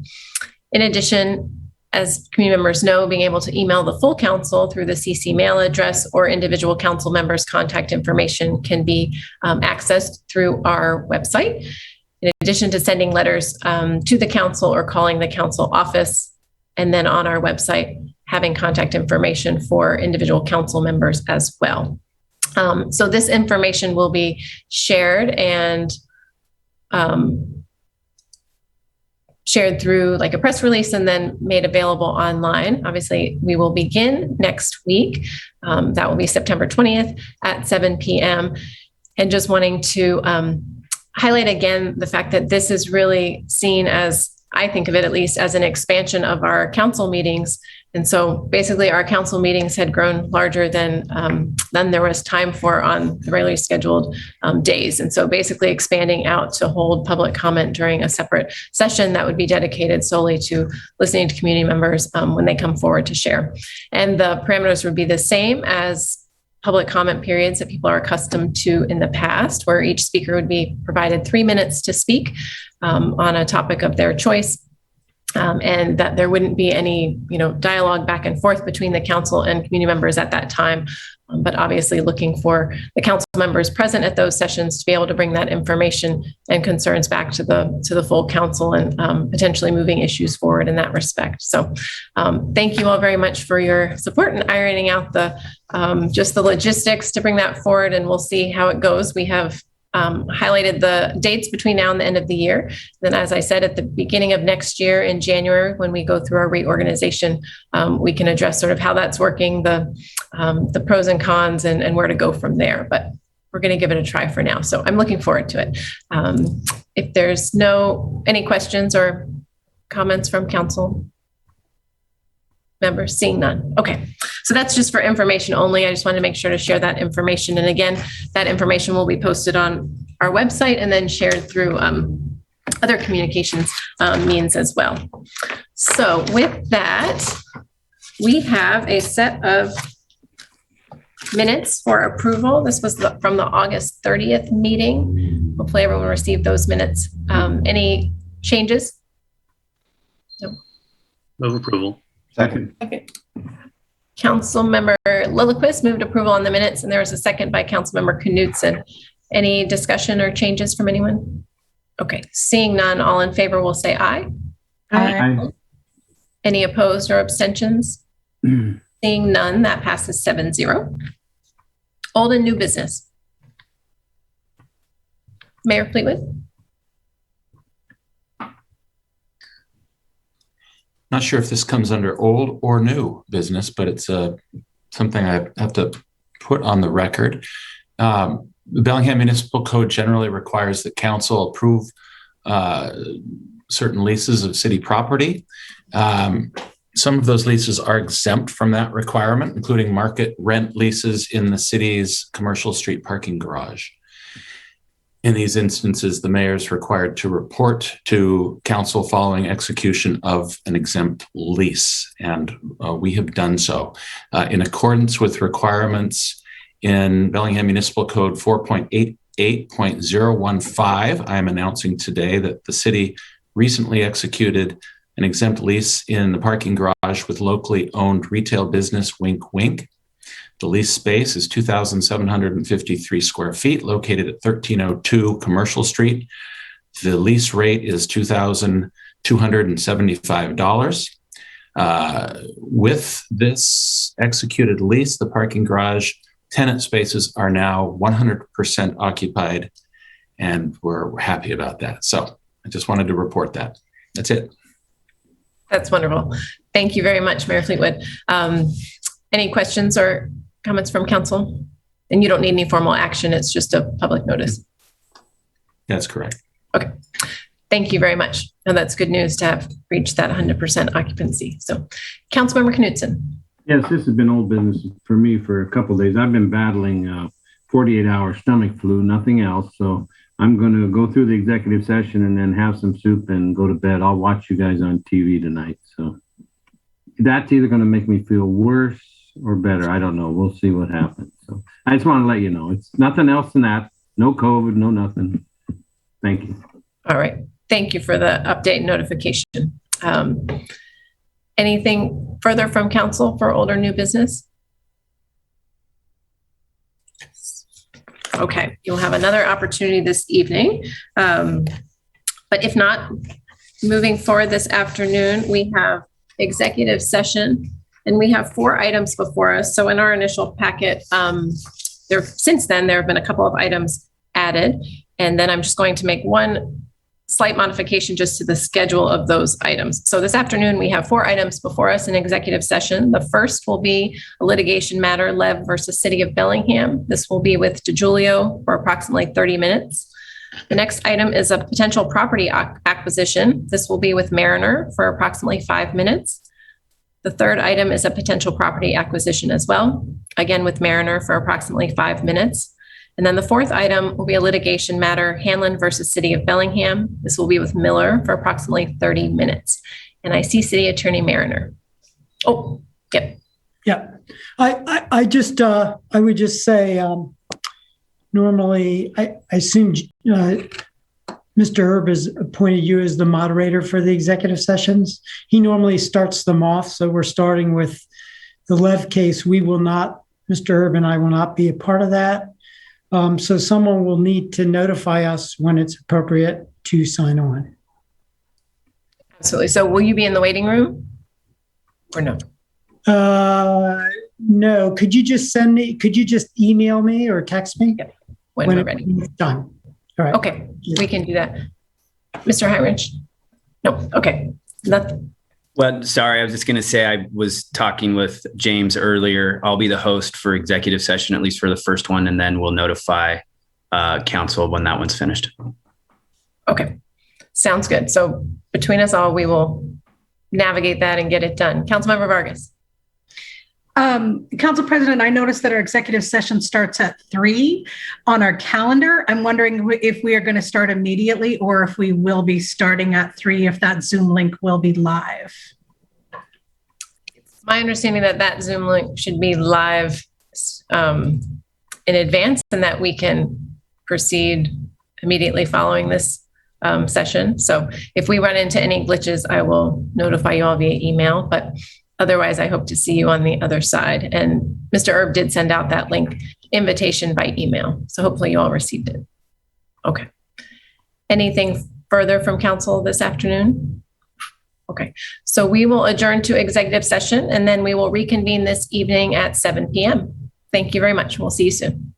In addition, as community members know, being able to email the full council through the CC mail address or individual council members' contact information can be accessed through our website. In addition to sending letters to the council or calling the council office, and then on our website, having contact information for individual council members as well. So this information will be shared and shared through like a press release and then made available online. Obviously, we will begin next week. That will be September 20th at 7 p.m. And just wanting to highlight again the fact that this is really seen as, I think of it at least, as an expansion of our council meetings. And so basically our council meetings had grown larger than there was time for on the regularly scheduled days. And so basically expanding out to hold public comment during a separate session that would be dedicated solely to listening to community members when they come forward to share. And the parameters would be the same as public comment periods that people are accustomed to in the past, where each speaker would be provided 3 minutes to speak on a topic of their choice. And that there wouldn't be any, dialogue back and forth between the council and community members at that time. But obviously looking for the council members present at those sessions to be able to bring that information and concerns back to the full council and potentially moving issues forward in that respect. So thank you all very much for your support in ironing out just the logistics to bring that forward, and we'll see how it goes. We have highlighted the dates between now and the end of the year. Then, as I said, at the beginning of next year in January, when we go through our reorganization, we can address sort of how that's working, the pros and cons, and where to go from there. But we're going to give it a try for now. So I'm looking forward to it. If there's any questions or comments from council members, seeing none. Okay. So that's just for information only. I just wanted to make sure to share that information. And again, that information will be posted on our website and then shared through other communications means as well. So with that, we have a set of minutes for approval. This was from the August 30th meeting. Hopefully everyone received those minutes. Any changes? No. Move approval. Second. Okay. Councilmember Lillquist moved approval on the minutes, and there was a second by Councilmember Knudsen. Any discussion or changes from anyone? Okay, seeing none, all in favor will say aye. Aye. Any opposed or abstentions? Seeing none, that passes 7-0. Old and new business. Mayor Fleetwood. Not sure if this comes under old or new business, but it's something I have to put on the record. The Bellingham Municipal Code generally requires that council approve certain leases of city property. Some of those leases are exempt from that requirement, including market rent leases in the city's commercial street parking garage. In these instances, the mayor is required to report to council following execution of an exempt lease, and we have done so. In accordance with requirements in Bellingham Municipal Code 4.88.015, I am announcing today that the city recently executed an exempt lease in the parking garage with locally owned retail business Wink Wink. The lease space is 2,753 square feet, located at 1302 Commercial Street. The lease rate is $2,000 $275. With this executed lease, the parking garage tenant spaces are now 100% occupied, and we're happy about that. So I just wanted to report that. That's it. That's wonderful. Thank you very much, Mayor Fleetwood. Any questions or comments from council? And you don't need any formal action. It's just a public notice. That's correct. Okay. Thank you very much. And that's good news to have reached that 100% occupancy. So, Councilmember Knudsen. Yes, this has been old business for me for a couple of days. I've been battling 48-hour stomach flu, nothing else. So I'm going to go through the executive session and then have some soup and go to bed. I'll watch you guys on TV tonight. So that's either going to make me feel worse or better. I don't know. We'll see what happens. So I just want to let you know. It's nothing else than that. No COVID, no nothing. Thank you. All right. Thank you for the update and notification. Anything further from council for old or new business? Okay, you'll have another opportunity this evening. But if not, moving forward this afternoon, we have executive session and we have 4 items before us. So in our initial packet, since then, there have been a couple of items added. And then I'm just going to make one slight modification just to the schedule of those items. So this afternoon, we have 4 items before us in executive session. The first will be a litigation matter, Lev versus City of Bellingham. This will be with DeJulio for approximately 30 minutes. The next item is a potential property acquisition. This will be with Mariner for approximately 5 minutes. The third item is a potential property acquisition as well, again with Mariner for approximately 5 minutes. And then the fourth item will be a litigation matter, Hanlon versus City of Bellingham. This will be with Miller for approximately 30 minutes. And I see City Attorney Mariner. Oh, yep. Yeah, I would just say, normally, I assume Mr. Herb has appointed you as the moderator for the executive sessions. He normally starts them off. So we're starting with the Lev case. We will not, Mr. Herb and I will not be a part of that. So someone will need to notify us when it's appropriate to sign on. Absolutely. So will you be in the waiting room or no? No. Could you just email me or text me? Yep. When we're ready. It's done. All right. Okay. We can do that. Mr. Heinrich? No. Okay. Nothing. Well, sorry, I was just going to say I was talking with James earlier. I'll be the host for executive session, at least for the first one, and then we'll notify council when that one's finished. Okay. Sounds good. So between us all, we will navigate that and get it done. Councilmember Vargas. Council President, I noticed that our executive session starts at 3 on our calendar. I'm wondering if we are going to start immediately or if we will be starting at 3, if that Zoom link will be live. It's my understanding that that Zoom link should be live in advance and that we can proceed immediately following this session. So if we run into any glitches, I will notify you all via email, but otherwise, I hope to see you on the other side. And Mr. Erb did send out that link invitation by email. So hopefully you all received it. Okay. Anything further from council this afternoon? Okay. So we will adjourn to executive session and then we will reconvene this evening at 7 p.m. Thank you very much. We'll see you soon.